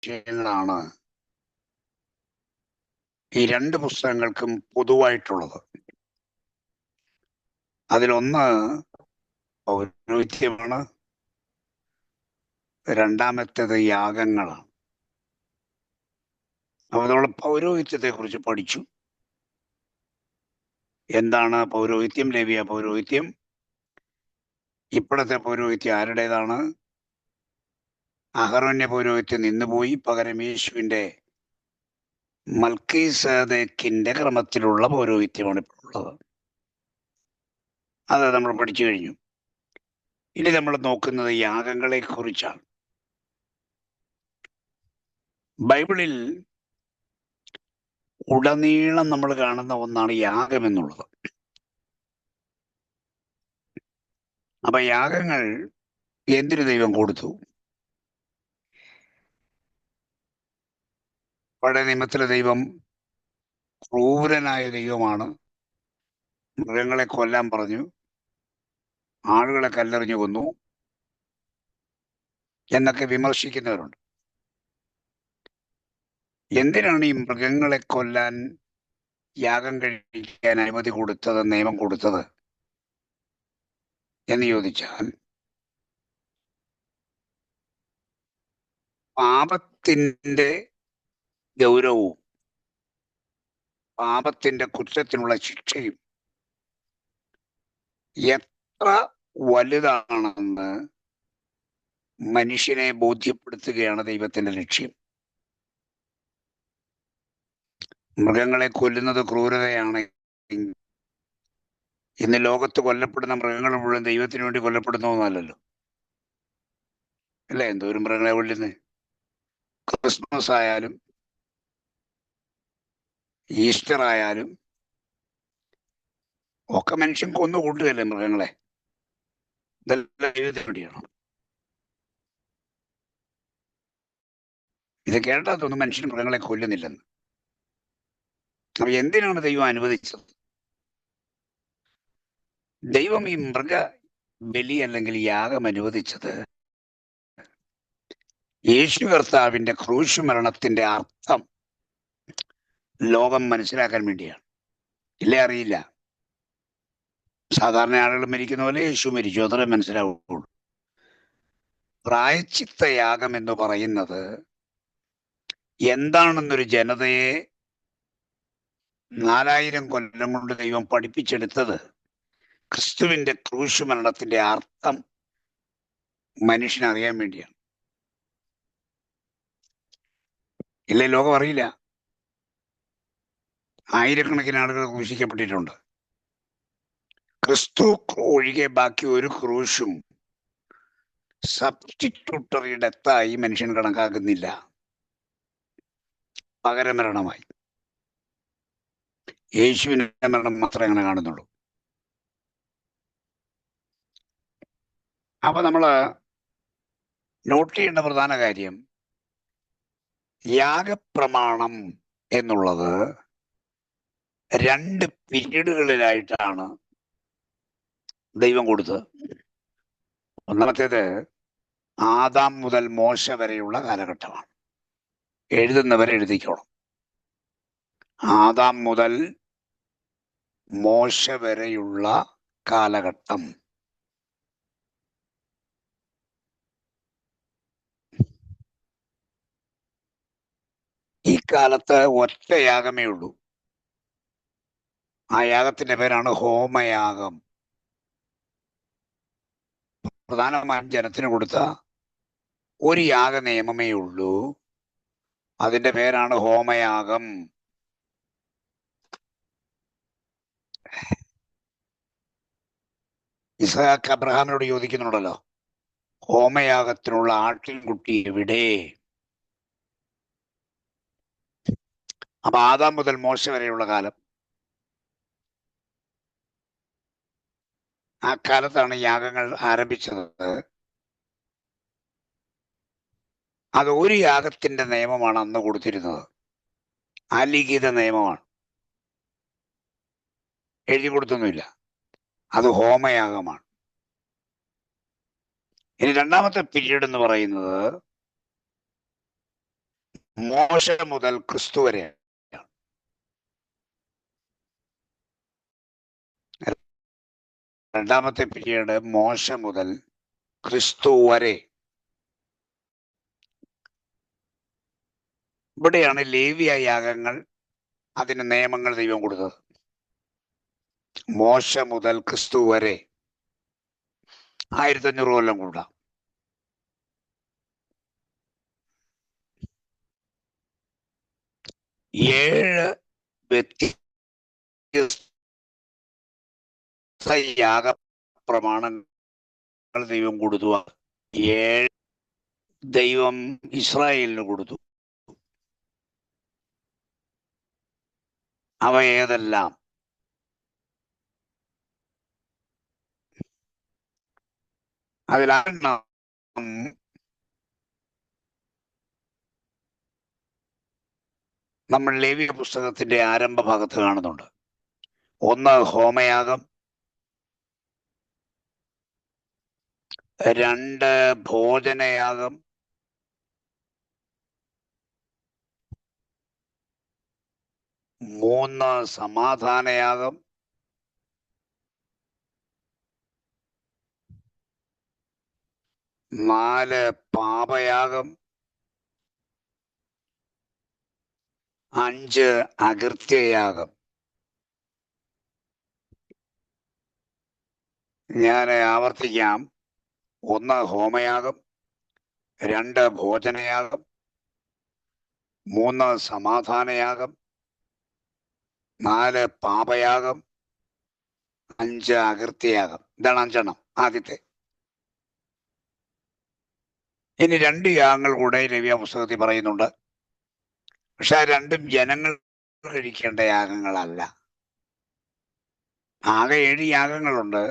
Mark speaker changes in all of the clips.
Speaker 1: വിഷയങ്ങളാണ് ഈ രണ്ട് പുസ്തകങ്ങൾക്കും പൊതുവായിട്ടുള്ളത്. അതിലൊന്ന് പൗരോഹിത്യമാണ്, രണ്ടാമത്തേത് യാഗങ്ങളാണ്. അപ്പോൾ നമ്മൾ പൗരോഹിത്യത്തെ കുറിച്ച് പഠിച്ചു. എന്താണ് പൗരോഹിത്യം? ലേവ്യ പൗരോഹിത്യം. ഇപ്പോഴത്തെ പൗരോഹിത്യം ആരുടേതാണ്? അഹരോന്യ പൗരോഹിത്യം നിന്നുപോയി. പകരം യേശുവിൻ്റെ മൽക്കീസേദെക്കിന്റെ ക്രമത്തിലുള്ള പൗരോഹിത്യമാണ് ഇപ്പോൾ ഉള്ളത്. അത് നമ്മൾ പഠിച്ചു കഴിഞ്ഞു. ഇനി നമ്മൾ നോക്കുന്നത് യാഗങ്ങളെ കുറിച്ചാണ്. ബൈബിളിൽ ഉടനീളം നമ്മൾ കാണുന്ന ഒന്നാണ് യാഗം എന്നുള്ളത്. അപ്പൊ യാഗങ്ങൾ എന്തിനു ദൈവം കൊടുത്തു? പഴയ നിയമത്തിലെ ദൈവം ക്രൂരനായ ദൈവമാണ്. മൃഗങ്ങളെ കൊല്ലാൻ പറഞ്ഞു, ആളുകളെ കല്ലെറിഞ്ഞു കൊന്നു എന്നൊക്കെ വിമർശിക്കുന്നവരുണ്ട്. എന്തിനാണ് ഈ മൃഗങ്ങളെ കൊല്ലാൻ, യാഗം കഴിക്കാൻ അനുമതി കൊടുത്തത്, നിയമം കൊടുത്തത് എന്ന് ചോദിച്ചാൽ, പാപത്തിൻ്റെ ഗൗരവവും പാപത്തിൻ്റെ കുറ്റത്തിനുള്ള ശിക്ഷയും എത്ര വലുതാണെന്ന് മനുഷ്യനെ ബോധ്യപ്പെടുത്തുകയാണ് ദൈവത്തിന്റെ ലക്ഷ്യം. മൃഗങ്ങളെ കൊല്ലുന്നത് ക്രൂരതയാണ്. ഇന്ന് ലോകത്ത് കൊല്ലപ്പെടുന്ന മൃഗങ്ങൾ മുഴുവൻ ദൈവത്തിന് വേണ്ടി കൊല്ലപ്പെടുന്നതൊന്നുമല്ലല്ലോ, അല്ലേ? എന്തോരം മൃഗങ്ങളെ കൊല്ലുന്നത്. ക്രിസ്മസ് ആയാലും ഈസ്റ്റർ ആയാലും ഒക്കെ മനുഷ്യൻ കൊന്നു കൂട്ടുകയല്ലേ മൃഗങ്ങളെ. ഇതെല്ലാം ദൈവത്തിന് വേണ്ടിയാണ്. ഇത് കേട്ടാൽ തോന്നും മനുഷ്യൻ മൃഗങ്ങളെ കൊല്ലുന്നില്ലെന്ന്. അപ്പൊ എന്തിനാണ് ദൈവം അനുവദിച്ചത്? ദൈവം ഈ മൃഗ ബലി അല്ലെങ്കിൽ യാഗം അനുവദിച്ചത് യേശു കർത്താവിന്റെ ക്രൂശ് മരണത്തിന്റെ അർത്ഥം ലോകം മനസ്സിലാക്കാൻ വേണ്ടിയാണ്. ഇല്ലേ? അറിയില്ല. സാധാരണ ആളുകൾ മരിക്കുന്ന പോലെ യേശു മരിച്ചു, അത്രേ മനസ്സിലാവുള്ളൂ. പ്രായശ്ചിത്ത യാഗം എന്ന് പറയുന്നത് എന്താണെന്നൊരു ജനതയെ 4000 കൊല്ലം കൊണ്ട് ദൈവം പഠിപ്പിച്ചെടുത്തത് ക്രിസ്തുവിന്റെ ക്രൂശ് മരണത്തിന്റെ അർത്ഥം മനുഷ്യനറിയാൻ വേണ്ടിയാണ്. ഇല്ലേ? ലോകം അറിയില്ല. ആയിരക്കണക്കിന് ആളുകൾ ക്രൂശിക്കപ്പെട്ടിട്ടുണ്ട്. ക്രിസ്തു ഒഴികെ ബാക്കി ഒരു ക്രൂശും സബ്സ്റ്റിറ്റ്യൂട്ടറി ഡെത്തായി മനുഷ്യൻ കണക്കാക്കുന്നില്ല, പകരമരണമായി. യേശുവിന്റെ മരണം മാത്രമേ അങ്ങനെ കാണുന്നുള്ളൂ. അപ്പൊ നമ്മള് നോട്ട് ചെയ്യേണ്ട പ്രധാന കാര്യം, യാഗപ്രമാണം എന്നുള്ളത് 2 പീരീഡുകളിലായിട്ടാണ് ദൈവം കൊടുത്തത്. ഒന്നാമത്തേത് ആദാം മുതൽ മോശ വരെയുള്ള കാലഘട്ടമാണ്. എഴുതുന്നവരെ എഴുതിക്കോണം. ആദാം മുതൽ മോശ വരെയുള്ള കാലഘട്ടം. ഈ കാലത്ത് ഒറ്റ യാഗമേ ഉള്ളൂ. ആ യാഗത്തിന്റെ പേരാണ് ഹോമയാഗം. പ്രധാനമായും ജനത്തിന് കൊടുത്ത ഒരു യാഗ നിയമമേ ഉള്ളൂ. അതിന്റെ പേരാണ് ഹോമയാഗം. ഇസ്ഹാക്ക് അബ്രഹാമിനോട് ചോദിക്കുന്നുണ്ടല്ലോ, ഹോമയാഗത്തിനുള്ള ആട്ടിൻകുട്ടി എവിടെ? അപ്പൊ ആദാം മുതൽ മോശ വരെയുള്ള കാലം, ആ കാലത്താണ് യാഗങ്ങൾ ആരംഭിച്ചത്. അത് ഒരു യാഗത്തിന്റെ നിയമമാണ് അന്ന് കൊടുത്തിരുന്നത്. അലിഖിത നിയമമാണ്, എഴുതി കൊടുത്തൊന്നുമില്ല. അത് ഹോമയാഗമാണ്. ഇനി രണ്ടാമത്തെ പീരീഡ് എന്ന് പറയുന്നത് മോശ മുതൽ ക്രിസ്തു വരെ. രണ്ടാമത്തെ പീരീഡ് മോശ മുതൽ ക്രിസ്തു വരെ. ഇവിടെയാണ് ലേവ്യ യാഗങ്ങൾ, അതിന് നിയമങ്ങൾ ദൈവം കൊടുത്തത്. മോശ മുതൽ ക്രിസ്തു വരെ 1500 കൊല്ലം കൂടാം. ഏഴ് വ്യത്യസ്ത യാഗ പ്രമാണങ്ങൾ ദൈവം കൊടുത്തു. 7 ദൈവം ഇസ്രായേലിന് കൊടുത്തു. അവ ഏതെല്ലാം? അതിലാണ് നമ്മൾ ലേവ്യ പുസ്തകത്തിന്റെ ആരംഭ ഭാഗത്ത് കാണുന്നുണ്ട്. 1 ഹോമയാഗം, 2 ഭോജനയാഗം, 3 സമാധാനയാഗം, 4 പാപയാഗം, 5 അകൃത്യയാഗം. ഞാൻ ആവർത്തിക്കാം. 1 ഹോമയാഗം, 2 ഭോജനയാഗം, 3 സമാധാനയാഗം, 4 പാപയാഗം, 5 അകൃത്യയാഗം. ഇതാണ് 5 ആദ്യത്തെ. ഇനി 2 യാഗങ്ങൾ കൂടെ ലേവ്യ പുസ്തകത്തിൽ പറയുന്നുണ്ട്. പക്ഷെ ആ 2ഉം ജനങ്ങൾ കഴിക്കേണ്ട യാഗങ്ങളല്ല. ആകെ 7 യാഗങ്ങളുണ്ട്.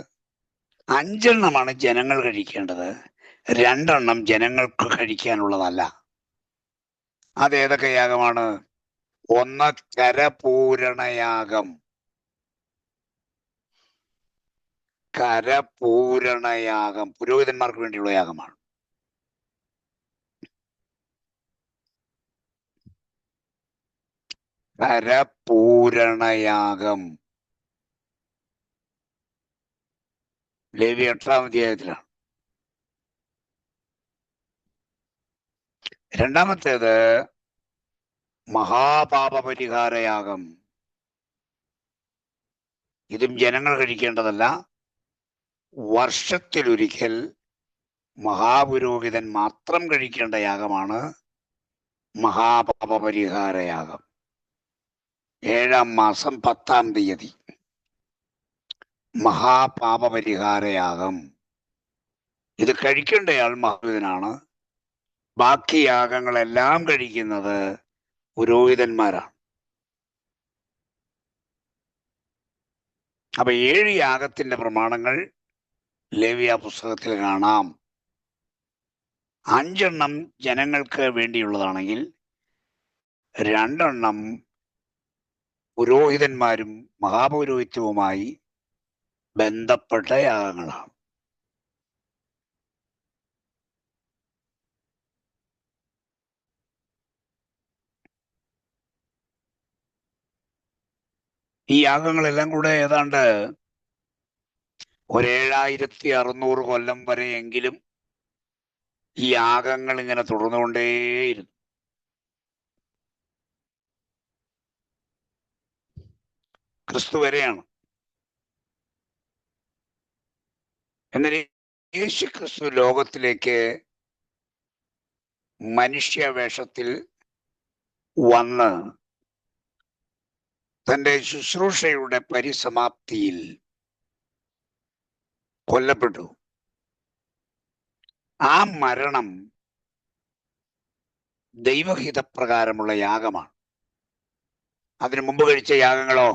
Speaker 1: 5 ജനങ്ങൾ കഴിക്കേണ്ടത്, 2 ജനങ്ങൾക്ക് കഴിക്കാനുള്ളതല്ല. അതേതൊക്കെ യാഗമാണ്? 1 കരപൂരണയാഗം. കരപൂരണയാഗം പുരോഹിതന്മാർക്ക് വേണ്ടിയുള്ള യാഗമാണ്. കരപൂരണയാഗം ലേവ്യ 8-ാം അധ്യായത്തിലാണ്. രണ്ടാമത്തേത് മഹാപാപപരിഹാരയാഗം. ഇതും ജനങ്ങൾ കഴിക്കേണ്ടതല്ല. വർഷത്തിലൊരിക്കൽ മഹാപുരോഹിതൻ മാത്രം കഴിക്കേണ്ട യാഗമാണ് മഹാപാപപരിഹാരയാഗം. 7-ാം മാസം 10-ാം തീയതി മഹാപാപപരിഹാരയാഗം. ഇത് കഴിക്കേണ്ടയാൾ മഹാപുരോഹിതനാണ്. ബാക്കി യാഗങ്ങളെല്ലാം കഴിക്കുന്നത് പുരോഹിതന്മാരാണ്. അപ്പൊ 7 യാഗത്തിന്റെ പ്രമാണങ്ങൾ ലേവ്യ പുസ്തകത്തിൽ കാണാം. 5 ജനങ്ങൾക്ക് വേണ്ടിയുള്ളതാണെങ്കിൽ 2 പുരോഹിതന്മാരും മഹാപൗരോഹിത്യവുമായി ബന്ധപ്പെട്ട യാഗങ്ങളാണ്. ഈ യാഗങ്ങളെല്ലാം കൂടെ ഏതാണ്ട് 7600 കൊല്ലം വരെയെങ്കിലും ഈ യാഗങ്ങൾ ഇങ്ങനെ തുടർന്നുകൊണ്ടേയിരുന്നു. ക്രിസ്തു വരെയാണ്. എന്നാൽ യേശു ക്രിസ്തു ലോകത്തിലേക്ക് മനുഷ്യവേഷത്തിൽ വന്ന് തൻ്റെ ശുശ്രൂഷയുടെ പരിസമാപ്തിയിൽ കൊല്ലപ്പെട്ടു. ആ മരണം ദൈവഹിതപ്രകാരമുള്ള യാഗമാണ്. അതിനു മുമ്പ് കഴിച്ച യാഗങ്ങളോ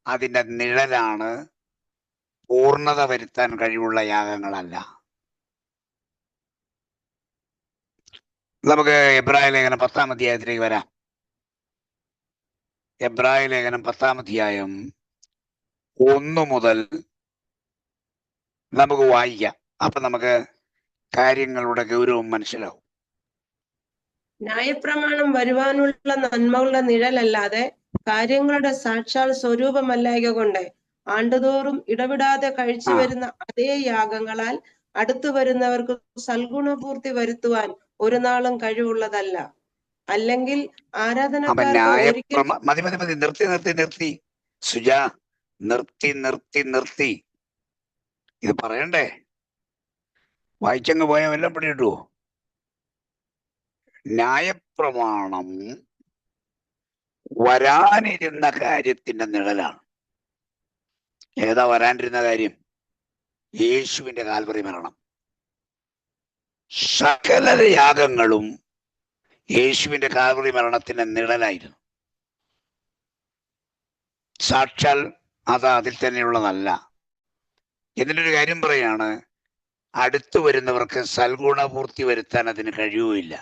Speaker 1: അതിൻ്റെ നിഴലാണ്, പൂർണ്ണത വരുത്താൻ കഴിവുള്ള യാഗങ്ങളല്ല. നമുക്ക് എബ്രായ ലേഖനം 10-ാം അധ്യായത്തിലേക്ക് വരാം. എബ്രായ ലേഖനം 10-ാം അധ്യായം 1 മുതൽ നമുക്ക് വായിക്കാം. അപ്പൊ നമുക്ക് കാര്യങ്ങളുടെ ഗൗരവം മനസ്സിലാവും.
Speaker 2: ന്യായപ്രമാണം വരുവാനുള്ള നന്മകളുടെ നിഴലല്ലാതെ കാര്യങ്ങളുടെ സാക്ഷാൽ സ്വരൂപമല്ലായക കൊണ്ട് ആണ്ടുതോറും ഇടവിടാതെ കഴിച്ചു വരുന്ന അതേ യാഗങ്ങളാൽ അടുത്തു വരുന്നവർക്ക് സൽഗുണപൂർത്തി വരുത്തുവാൻ ഒരു നാളും കഴിവുള്ളതല്ല. അല്ലെങ്കിൽ ആരാധനക്കാർക്ക് ഒരിക്കൽ
Speaker 1: മതി മതി മതി, നിർത്തി നിർത്തി നിർത്തി സുജ, നിർത്തി നിർത്തി നിർത്തി. ഇത് പറയണ്ടേ? വായിച്ചങ്ങ് പോയാൽ വല്ലതും പിടികിട്ടുവോ? ന്യായപ്രമാണം വരാനിരുന്ന കാര്യത്തിന്റെ നിഴലാണ്. ഏതാ വരാനിരുന്ന കാര്യം? യേശുവിന്റെ കാൽവറി മരണം. സകല യാഗങ്ങളും യേശുവിന്റെ കാൽവറി മരണത്തിന്റെ നിഴലായിരുന്നു. സാക്ഷാൽ അത് അതിൽ തന്നെയുള്ളതല്ല. എന്നിട്ടൊരു കാര്യം പറയാണ്, അടുത്തു വരുന്നവർക്ക് സൽഗുണപൂർത്തി വരുത്താൻ അതിന് കഴിയുകയില്ല.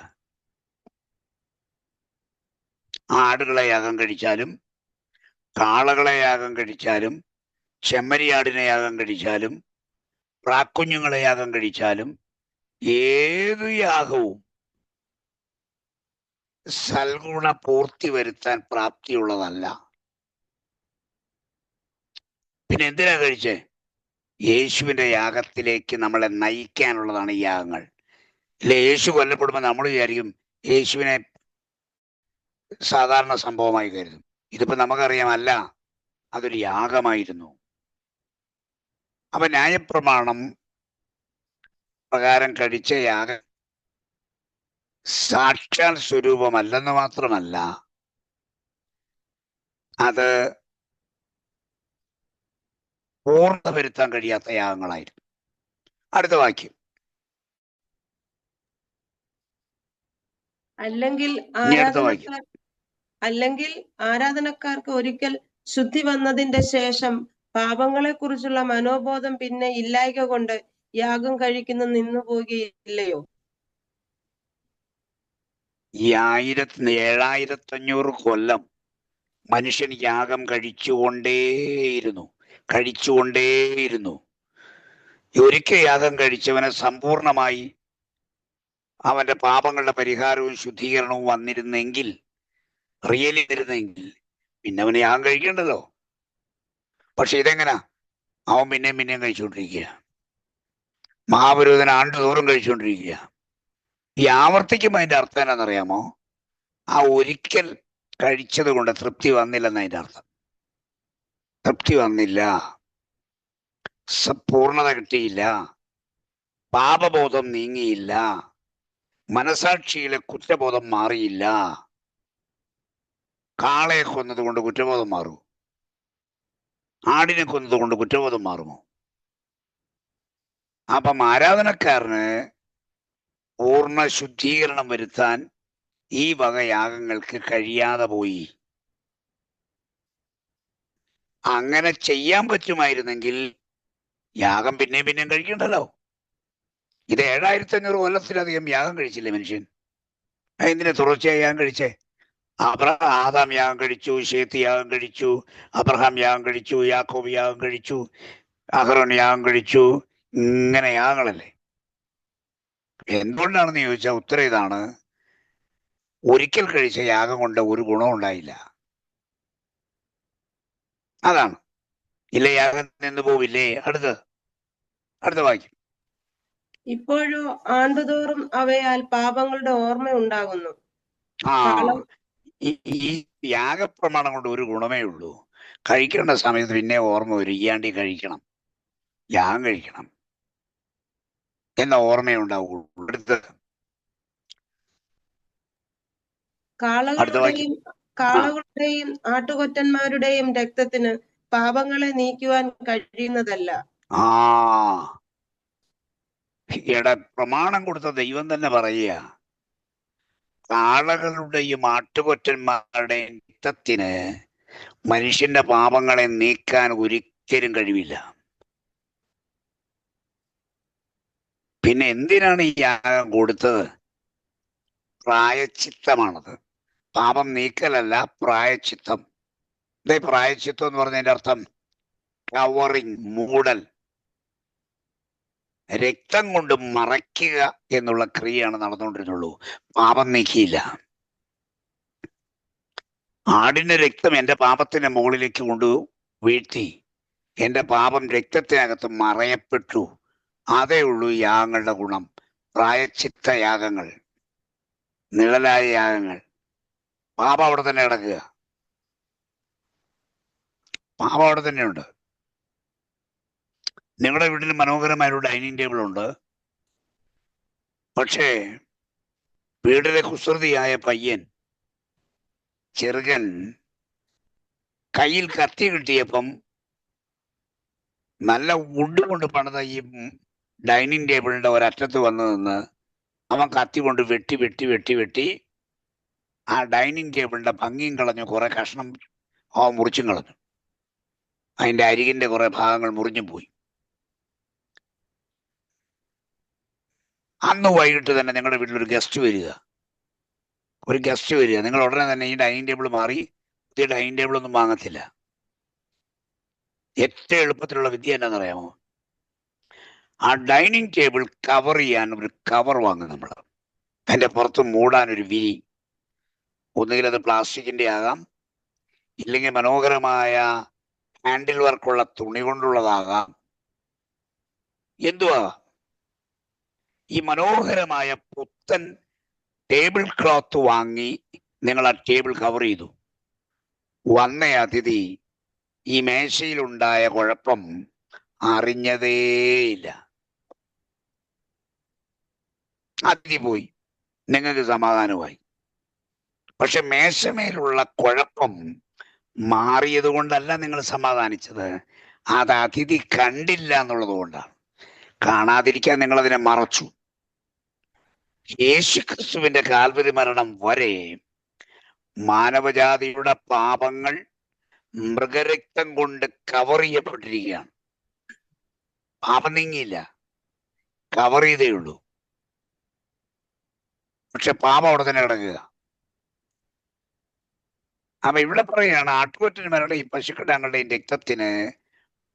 Speaker 1: ആടുകളെ യാഗം കഴിച്ചാലും കാളകളെ യാഗം കഴിച്ചാലും ചെമ്മരിയാടിനെ യാഗം കഴിച്ചാലും പ്രാക്കുഞ്ഞുങ്ങളെ യാഗം കഴിച്ചാലും ഏതു യാഗവും സൽഗുണ പൂർത്തി വരുത്താൻ പ്രാപ്തിയുള്ളതല്ല. പിന്നെ എന്തിനാ കഴിച്ചേ? യേശുവിന്റെ യാഗത്തിലേക്ക് നമ്മളെ നയിക്കാനുള്ളതാണ് ഈ യാഗങ്ങൾ. ഇല്ല, യേശു കൊല്ലപ്പെടുമ്പോൾ നമ്മൾ വിചാരിക്കും യേശുവിനെ സാധാരണ സംഭവമായി കരുതും. ഇതിപ്പോ നമുക്കറിയാമല്ല, അതൊരു യാഗമായിരുന്നു. അപ്പൊ ന്യായപ്രമാണം പ്രകാരം കഴിച്ച യാഗം സാക്ഷാൽ സ്വരൂപമല്ലെന്ന് മാത്രമല്ല, അത് പൂർണ്ണത വരുത്താൻ കഴിയാത്ത യാഗങ്ങളായിരുന്നു. അടുത്ത വാക്യം.
Speaker 2: അല്ലെങ്കിൽ ആരാധനക്കാർക്ക് ഒരിക്കൽ ശുദ്ധി വന്നതിന്റെ ശേഷം പാപങ്ങളെ കുറിച്ചുള്ള മനോബോധം പിന്നെ ഇല്ലായ്ക കൊണ്ട് യാഗം കഴിക്കുന്ന നിന്നു പോകുകയില്ലയോ?
Speaker 1: ഈ 7500 കൊല്ലം മനുഷ്യൻ യാഗം കഴിച്ചുകൊണ്ടേയിരുന്നു. ഒരിക്കൽ യാഗം കഴിച്ചവന് സമ്പൂർണമായി അവന്റെ പാപങ്ങളുടെ പരിഹാരവും ശുദ്ധീകരണവും വന്നിരുന്നെങ്കിൽ പിന്നെ അവന് യാഗം കഴിക്കേണ്ടല്ലോ. പക്ഷെ ഇതെങ്ങനാ? അവൻ പിന്നെയും കഴിച്ചുകൊണ്ടിരിക്കുക. മഹാപുരോഹിതൻ ആണ്ടുതോറും കഴിച്ചുകൊണ്ടിരിക്കുക. ഈ ആവർത്തിക്കുമ്പോൾ അതിന്റെ അർത്ഥം എന്നാണെന്നറിയാമോ? ആ ഒരിക്കൽ കഴിച്ചത് കൊണ്ട് തൃപ്തി വന്നില്ലെന്ന് അതിന്റെ അർത്ഥം. തൃപ്തി വന്നില്ല, പൂർണ്ണത കിട്ടിയില്ല, പാപബോധം നീങ്ങിയില്ല, മനസാക്ഷിയിലെ കുറ്റബോധം മാറിയില്ല. കാളയെ കൊന്നതുകൊണ്ട് കുറ്റബോധം മാറുമോ? ആടിനെ കൊന്നതുകൊണ്ട് കുറ്റബോധം മാറുമോ? അപ്പം ആരാധനക്കാരന് പൂർണ്ണ ശുദ്ധീകരണം വരുത്താൻ ഈ വക യാഗങ്ങൾക്ക് കഴിയാതെ പോയി. അങ്ങനെ ചെയ്യാൻ പറ്റുമായിരുന്നെങ്കിൽ യാഗം പിന്നെയും കഴിക്കണ്ടല്ലോ. ഇത് 7500 കൊല്ലത്തിലധികം യാഗം കഴിച്ചില്ലേ മനുഷ്യൻ? എന്തിനെ തുടർച്ചയായി യാഗം കഴിച്ചേ? ആദാം യാഗം കഴിച്ചു, ശേത്ത് യാഗം കഴിച്ചു, അബ്രഹാം യാഗം കഴിച്ചു, യാക്കോബ് യാഗം കഴിച്ചു, അഹ്റോൻ യാഗം കഴിച്ചു. ഇങ്ങനെ യാഗങ്ങളല്ലേ. എന്തുകൊണ്ടാണെന്ന് ചോദിച്ചാൽ ഉത്തരം ഇതാണ്: ഒരിക്കൽ കഴിച്ച യാഗം കൊണ്ട് ഒരു ഗുണവും ഉണ്ടായില്ല. അതാണ്. ഇല്ല, യാഗം നിന്ന് പോവില്ലേ? അടുത്ത വാക്യം.
Speaker 2: ഇപ്പോഴോ ആണ്ടുതോറും അവയാൽ പാപങ്ങളുടെ ഓർമ്മ ഉണ്ടാകുന്നു.
Speaker 1: ഈ യാഗപ്രമാണം കൊണ്ട് ഒരു ഗുണമേ ഉള്ളൂ. കഴിക്കേണ്ട സമയത്ത് പിന്നെ ഓർമ്മ വരും, ഇയാണ്ടി കഴിക്കണം, യാഗം കഴിക്കണം എന്ന ഓർമ്മയുണ്ടാവുള്ളൂ.
Speaker 2: കാളകളുടെയും ആട്ടുകൊറ്റന്മാരുടെയും രക്തത്തിന് പാപങ്ങളെ നീക്കുവാൻ കഴിയുന്നതല്ല.
Speaker 1: പ്രമാണം കൊടുത്ത ദൈവം തന്നെ പറയുക, കാളകളുടെയും ആട്ടുകൊറ്റന്മാരുടെയും രക്തത്തിന് മനുഷ്യന്റെ പാപങ്ങളെ നീക്കാൻ ഒരിക്കലും കഴിവില്ല. പിന്നെ എന്തിനാണ് ഈ യാഗം കൊടുത്തത്? പ്രായച്ചിത്തമാണത്. പാപം നീക്കലല്ല, പ്രായച്ചിത്തം. ഇതേ പ്രായച്ചിത്തം എന്ന് പറഞ്ഞതിന്റെ അർത്ഥം കവറിങ്, മൂടൽ. രക്തം കൊണ്ട് മറയ്ക്കുക എന്നുള്ള ക്രിയയാണ് നടന്നുകൊണ്ടിരുന്നുള്ളൂ. പാപം നീക്കിയില്ല. ആടിന്റെ രക്തം എൻ്റെ പാപത്തിന്റെ മുകളിലേക്ക് കൊണ്ട് വീഴ്ത്തി എൻ്റെ പാപം രക്തത്തിനകത്ത് മറയപ്പെട്ടു. അതേ ഉള്ളൂ യാഗങ്ങളുടെ ഗുണം. പ്രായശ്ചിത്ത യാഗങ്ങൾ, നിഴലായ യാഗങ്ങൾ. പാപം അവിടെ തന്നെ കിടക്കുക. പാപം അവിടെ തന്നെയുണ്ട്. നിങ്ങളുടെ വീട്ടിൽ മനോഹരമായ ഒരു ഡൈനിങ് ടേബിൾ ഉണ്ട്. പക്ഷേ വീട്ടിലെ കുസൃതിയായ പയ്യൻ, ചെറുകൻ, കയ്യിൽ കത്തി കിട്ടിയപ്പം നല്ല വുഡ് കൊണ്ട് പണിത ഈ ഡൈനിങ് ടേബിളിന്റെ ഒരറ്റത്ത് വന്നു നിന്ന് അവൻ കത്തി കൊണ്ട് വെട്ടി വെട്ടി വെട്ടി വെട്ടി ആ ഡൈനിങ് ടേബിളിന്റെ ഭംഗിയും കളഞ്ഞു. കുറെ കഷ്ണം അവൻ മുറിച്ചും കളഞ്ഞു. അതിന്റെ അരികിന്റെ കുറെ ഭാഗങ്ങൾ മുറിഞ്ഞു പോയി. അന്ന് വൈകിട്ട് തന്നെ നിങ്ങളുടെ വീട്ടിലൊരു ഗസ്റ്റ് വരിക. നിങ്ങൾ ഉടനെ തന്നെ ഈ ഡൈനിങ് ടേബിൾ മാറി പുതിയ ഡൈനിങ് ടേബിൾ ഒന്നും വാങ്ങത്തില്ല. ഏറ്റവും എളുപ്പത്തിലുള്ള വിദ്യ എന്താണെന്നറിയാമോ? ആ ഡൈനിങ് ടേബിൾ കവർ ചെയ്യാൻ ഒരു കവർ വാങ്ങും നമ്മൾ. അതിന്റെ പുറത്ത് മൂടാൻ ഒരു വിരി. ഒന്നുകിൽ അത് പ്ലാസ്റ്റിക്കിന്റെ ആകാം, ഇല്ലെങ്കിൽ മനോഹരമായ ഹാൻഡിൽ വർക്കുള്ള തുണി കൊണ്ടുള്ളതാകാം, എന്തുവാകാം. ഈ മനോഹരമായ പുത്തൻ ടേബിൾ ക്ലോത്ത് വാങ്ങി നിങ്ങൾ ആ ടേബിൾ കവർ ചെയ്തു. വന്ന അതിഥി ഈ മേശയിലുണ്ടായ കുഴപ്പം അറിഞ്ഞതേയില്ല. അതിഥി പോയി, നിങ്ങൾക്ക് സമാധാനമായി. പക്ഷെ മേശമേലുള്ള കുഴപ്പം മാറിയത് കൊണ്ടല്ല നിങ്ങൾ സമാധാനിച്ചത്, അത് അതിഥി കണ്ടില്ല എന്നുള്ളത് കൊണ്ടാണ്. കാണാതിരിക്കാൻ നിങ്ങൾ അതിനെ മറച്ചു. യേശുക്രിസ്തുവിന്റെ കാൽവരി മരണം വരെ മാനവജാതിയുടെ പാപങ്ങൾ മൃഗരക്തം കൊണ്ട് കവർ ചെയ്യപ്പെട്ടിരിക്കുകയാണ്. പാപം നീങ്ങിയില്ല, കവർ ചെയ്തേ ഉള്ളൂ. പക്ഷെ പാപം അവിടെ തന്നെ കിടക്കുക. അപ്പൊ ഇവിടെ പറയുകയാണ്, ആട്ടുകൊറ്റന്മാരുടെയും പശുക്കിടാങ്ങളുടെയും രക്തത്തിന്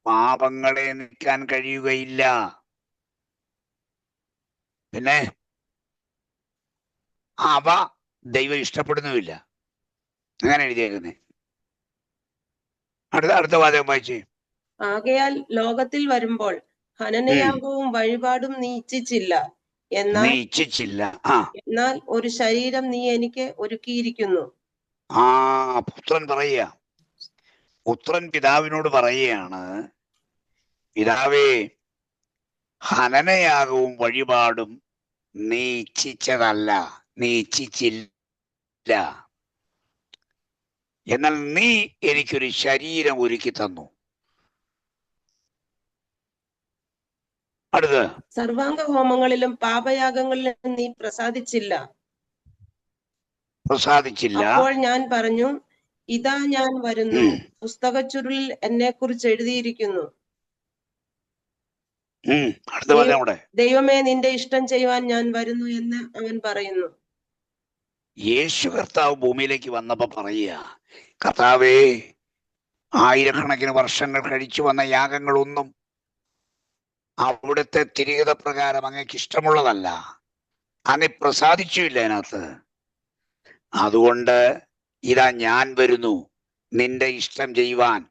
Speaker 1: പാപങ്ങളെ നീക്കാൻ കഴിയുകയില്ല. പിന്നെ അവ ദൈവം ഇഷ്ടപ്പെടുന്നുമില്ല. അങ്ങനെ എഴുതിയേക്കുന്നേ. അടുത്ത വാചകം വായിച്ചേ.
Speaker 2: ആകയാൽ ലോകത്തിൽ വരുമ്പോൾ ഹനനയാഗവും വഴിപാടും നീ ഇച്ഛിച്ചില്ല, എന്നാൽ ഒരു ശരീരം നീ എനിക്ക് ഒരുക്കിയിരിക്കുന്നു.
Speaker 1: പുത്രൻ പറയുക, പുത്രൻ പിതാവിനോട് പറയുകയാണ്, പിതാവേ, ഹനനയാഗവും വഴിപാടും നീ ഇച്ഛിച്ചതല്ല, നീ ഇച്ഛിച്ചില്ല, എന്നാൽ നീ എനിക്കൊരു ശരീരം ഒരുക്കി തന്നു. അടുത്ത്,
Speaker 2: സർവാംഗ ഹോമങ്ങളിലും പാപയാഗങ്ങളിലും നീ പ്രസാദിച്ചില്ല. അപ്പോൾ ഞാൻ പറഞ്ഞു, ഇതാ ഞാൻ വരുന്നു, പുസ്തകച്ചുരുളിൽ എന്നെ കുറിച്ച് എഴുതിയിരിക്കുന്നു. ദൈവമേ, നിന്റെ ഇഷ്ടം ചെയ്യുവാൻ ഞാൻ വരുന്നു എന്ന് അവൻ പറയുന്നു.
Speaker 1: യേശു കർത്താവ് ഭൂമിയിലേക്ക് വന്നപ്പോ പറയുക, കർത്താവേ, ആയിരക്കണക്കിന് വർഷങ്ങൾ കഴിച്ചു വന്ന യാഗങ്ങളൊന്നും അവിടുത്തെ തിരികത പ്രകാരം അങ്ങേക്ക് ഇഷ്ടമുള്ളതല്ല, അങ്ങ് പ്രസാദിച്ചില്ല അതിനകത്ത്. അതുകൊണ്ട് ഇതാ ഞാൻ വരുന്നു, നിന്റെ ഇഷ്ടം ചെയ്യുവാൻ.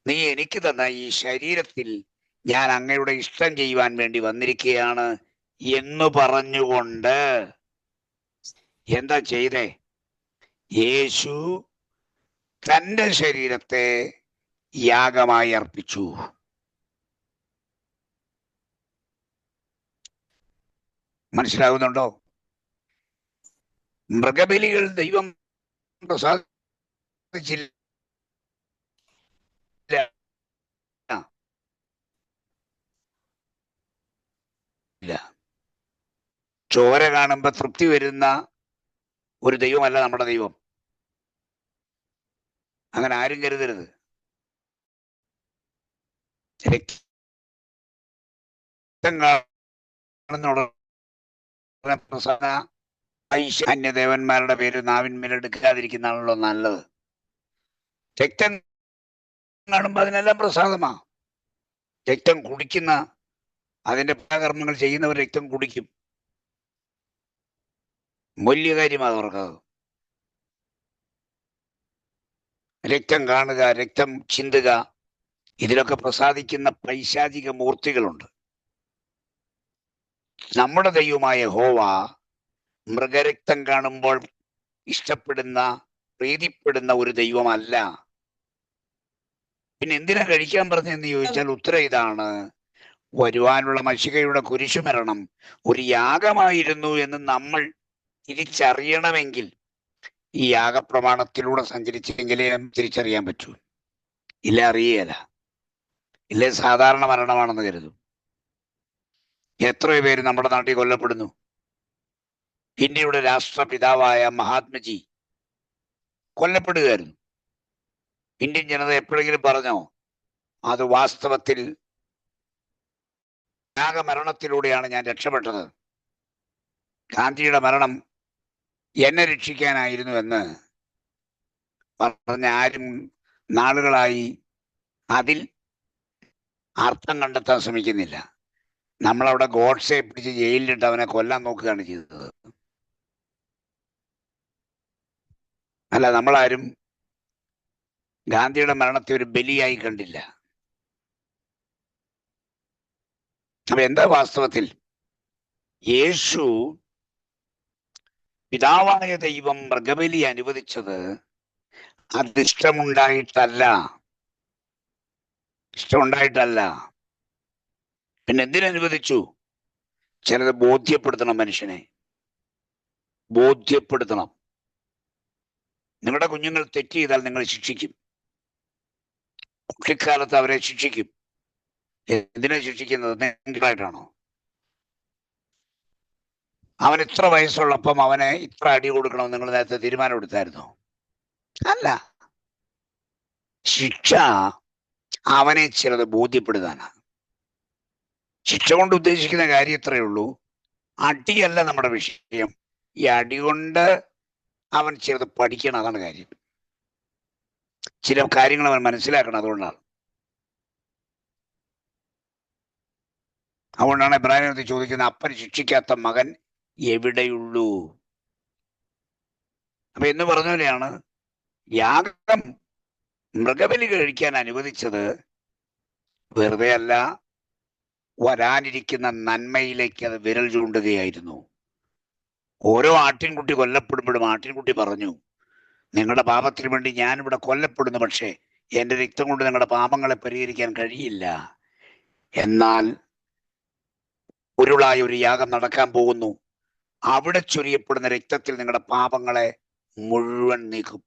Speaker 1: നീ എനിക്ക് തന്ന ഈ ശരീരത്തിൽ ഞാൻ അങ്ങയുടെ ഇഷ്ടം ചെയ്യുവാൻ വേണ്ടി വന്നിരിക്കുകയാണ് എന്ന് പറഞ്ഞുകൊണ്ട് എന്താ ചെയ്തേ? യേശു തന്റെ ശരീരത്തെ യാഗമായി അർപ്പിച്ചു. മനസ്സിലാകുന്നുണ്ടോ? മൃഗബലികൾ ദൈവം പ്രസാദിച്ചില്ല. ചോര കാണുമ്പോ തൃപ്തി വരുന്ന ഒരു ദൈവമല്ല നമ്മുടെ ദൈവം. അങ്ങനെ ആരും കരുതരുത്. അന്യദേവന്മാരുടെ പേര് നാവിന്മേലെടുക്കാതിരിക്കുന്നതാണല്ലോ നല്ലത്. രക്തം കാണുമ്പോ അതിനെല്ലാം പ്രസാദമാ. രക്തം കുടിക്കുന്ന അതിന്റെ കർമ്മങ്ങൾ ചെയ്യുന്നവർ രക്തം കുടിക്കും. വലിയ കാര്യമാണ് അവർക്കത്. രക്തം കാണുക, രക്തം ചിന്തുക, ഇതിലൊക്കെ പ്രസാദിക്കുന്ന പൈശാചിക മൂർത്തികളുണ്ട്. നമ്മുടെ ദൈവമായ യഹോവ മൃഗരക്തം കാണുമ്പോൾ ഇഷ്ടപ്പെടുന്ന, പ്രീതിപ്പെടുന്ന ഒരു ദൈവമല്ല. പിന്നെ എന്തിനാ കഴിക്കാൻ പറഞ്ഞെന്ന് ചോദിച്ചാൽ ഉത്തരം ഇതാണ്: വരുവാനുള്ള മശിഹയുടെ കുരിശുമരണം ഒരു യാഗമായിരുന്നു എന്ന് നമ്മൾ തിരിച്ചറിയണമെങ്കിൽ ഈ യാഗപ്രമാണത്തിലൂടെ സഞ്ചരിച്ചെങ്കിലേ തിരിച്ചറിയാൻ പറ്റൂ. ഇല്ല, അറിയേല. ഇല്ലേ സാധാരണ മരണമാണെന്ന് കരുതും. എത്രയോ പേര് നമ്മുടെ നാട്ടിൽ കൊല്ലപ്പെടുന്നു. ഇന്ത്യയുടെ രാഷ്ട്രപിതാവായ മഹാത്മജി കൊല്ലപ്പെടുകയായിരുന്നു. ഇന്ത്യൻ ജനത എപ്പോഴെങ്കിലും പറഞ്ഞോ അത് വാസ്തവത്തിൽ യാഗമരണത്തിലൂടെയാണ് ഞാൻ രക്ഷപ്പെട്ടത്, ഗാന്ധിയുടെ മരണം എന്നെ രക്ഷിക്കാനായിരുന്നു എന്ന് പറഞ്ഞ ആരും നാളുകളായി അതിൽ അർത്ഥം കണ്ടെത്താൻ ശ്രമിക്കുന്നില്ല. നമ്മളവിടെ ഗോഡ്സെ പിടിച്ച് ജയിലിലിട്ട് അവനെ കൊല്ലാൻ നോക്കുകയാണ് ചെയ്തത്. അല്ല, നമ്മളാരും ഗാന്ധിയുടെ മരണത്തെ ഒരു ബലിയായി കണ്ടില്ല. അപ്പൊ എന്താ വാസ്തവത്തിൽ? യേശു പിതാവായ ദൈവം മൃഗബലി അനുവദിച്ചത് അത് ഇഷ്ടമുണ്ടായിട്ടല്ല. പിന്നെ എന്തിനനുവദിച്ചു? ചിലത് ബോധ്യപ്പെടുത്തണം, മനുഷ്യനെ ബോധ്യപ്പെടുത്തണം. നിങ്ങളുടെ കുഞ്ഞുങ്ങൾ തെറ്റ് ചെയ്താൽ നിങ്ങൾ ശിക്ഷിക്കും. കുട്ടിക്കാലത്ത് അവരെ ശിക്ഷിക്കും. എന്തിനാ ശിക്ഷിക്കുന്നത്? നിങ്ങളായിട്ടാണോ? അവൻ ഇത്ര വയസ്സുള്ളപ്പം അവനെ ഇത്ര അടി കൊടുക്കണമെന്ന് നിങ്ങൾ നേരത്തെ തീരുമാനം എടുത്തായിരുന്നോ? അല്ല. ശിക്ഷ അവനെ ചിലത് ബോധ്യപ്പെടുത്താനാണ്. ശിക്ഷ കൊണ്ട് ഉദ്ദേശിക്കുന്ന കാര്യം ഇത്രയേ ഉള്ളൂ. അടിയല്ല നമ്മുടെ വിഷയം. ഈ അടി കൊണ്ട് അവൻ ചിലത് പഠിക്കണം, അതാണ് കാര്യം. ചില കാര്യങ്ങൾ അവൻ മനസ്സിലാക്കണം. അതുകൊണ്ടാണ് ഇബ്രാഹിം ചോദിക്കുന്നത്, അപ്പൻ ശിക്ഷിക്കാത്ത മകൻ എവിടെയുള്ളൂ? അപ്പൊ എന്ന് പറഞ്ഞ പോലെയാണ് യാഗം മൃഗബലി കഴിക്കാൻ അനുവദിച്ചത് വെറുതെ അല്ല, വരാനിരിക്കുന്ന നന്മയിലേക്ക് അത് വിരൽ ചൂണ്ടുകയായിരുന്നു. ഓരോ ആട്ടിൻകുട്ടി കൊല്ലപ്പെടുമ്പോഴും ആട്ടിൻകുട്ടി പറഞ്ഞു, നിങ്ങളുടെ പാപത്തിന് വേണ്ടി ഞാനിവിടെ കൊല്ലപ്പെടുന്നു, പക്ഷേ എൻ്റെ രക്തം കൊണ്ട് നിങ്ങളുടെ പാപങ്ങളെ പരിഹരിക്കാൻ കഴിയില്ല. എന്നാൽ ഉരുളായ ഒരു യാഗം നടക്കാൻ പോകുന്നു. അവിടെ ചൊരിയപ്പെടുന്ന രക്തത്തിൽ നിങ്ങളുടെ പാപങ്ങളെ മുഴുവൻ നീക്കും.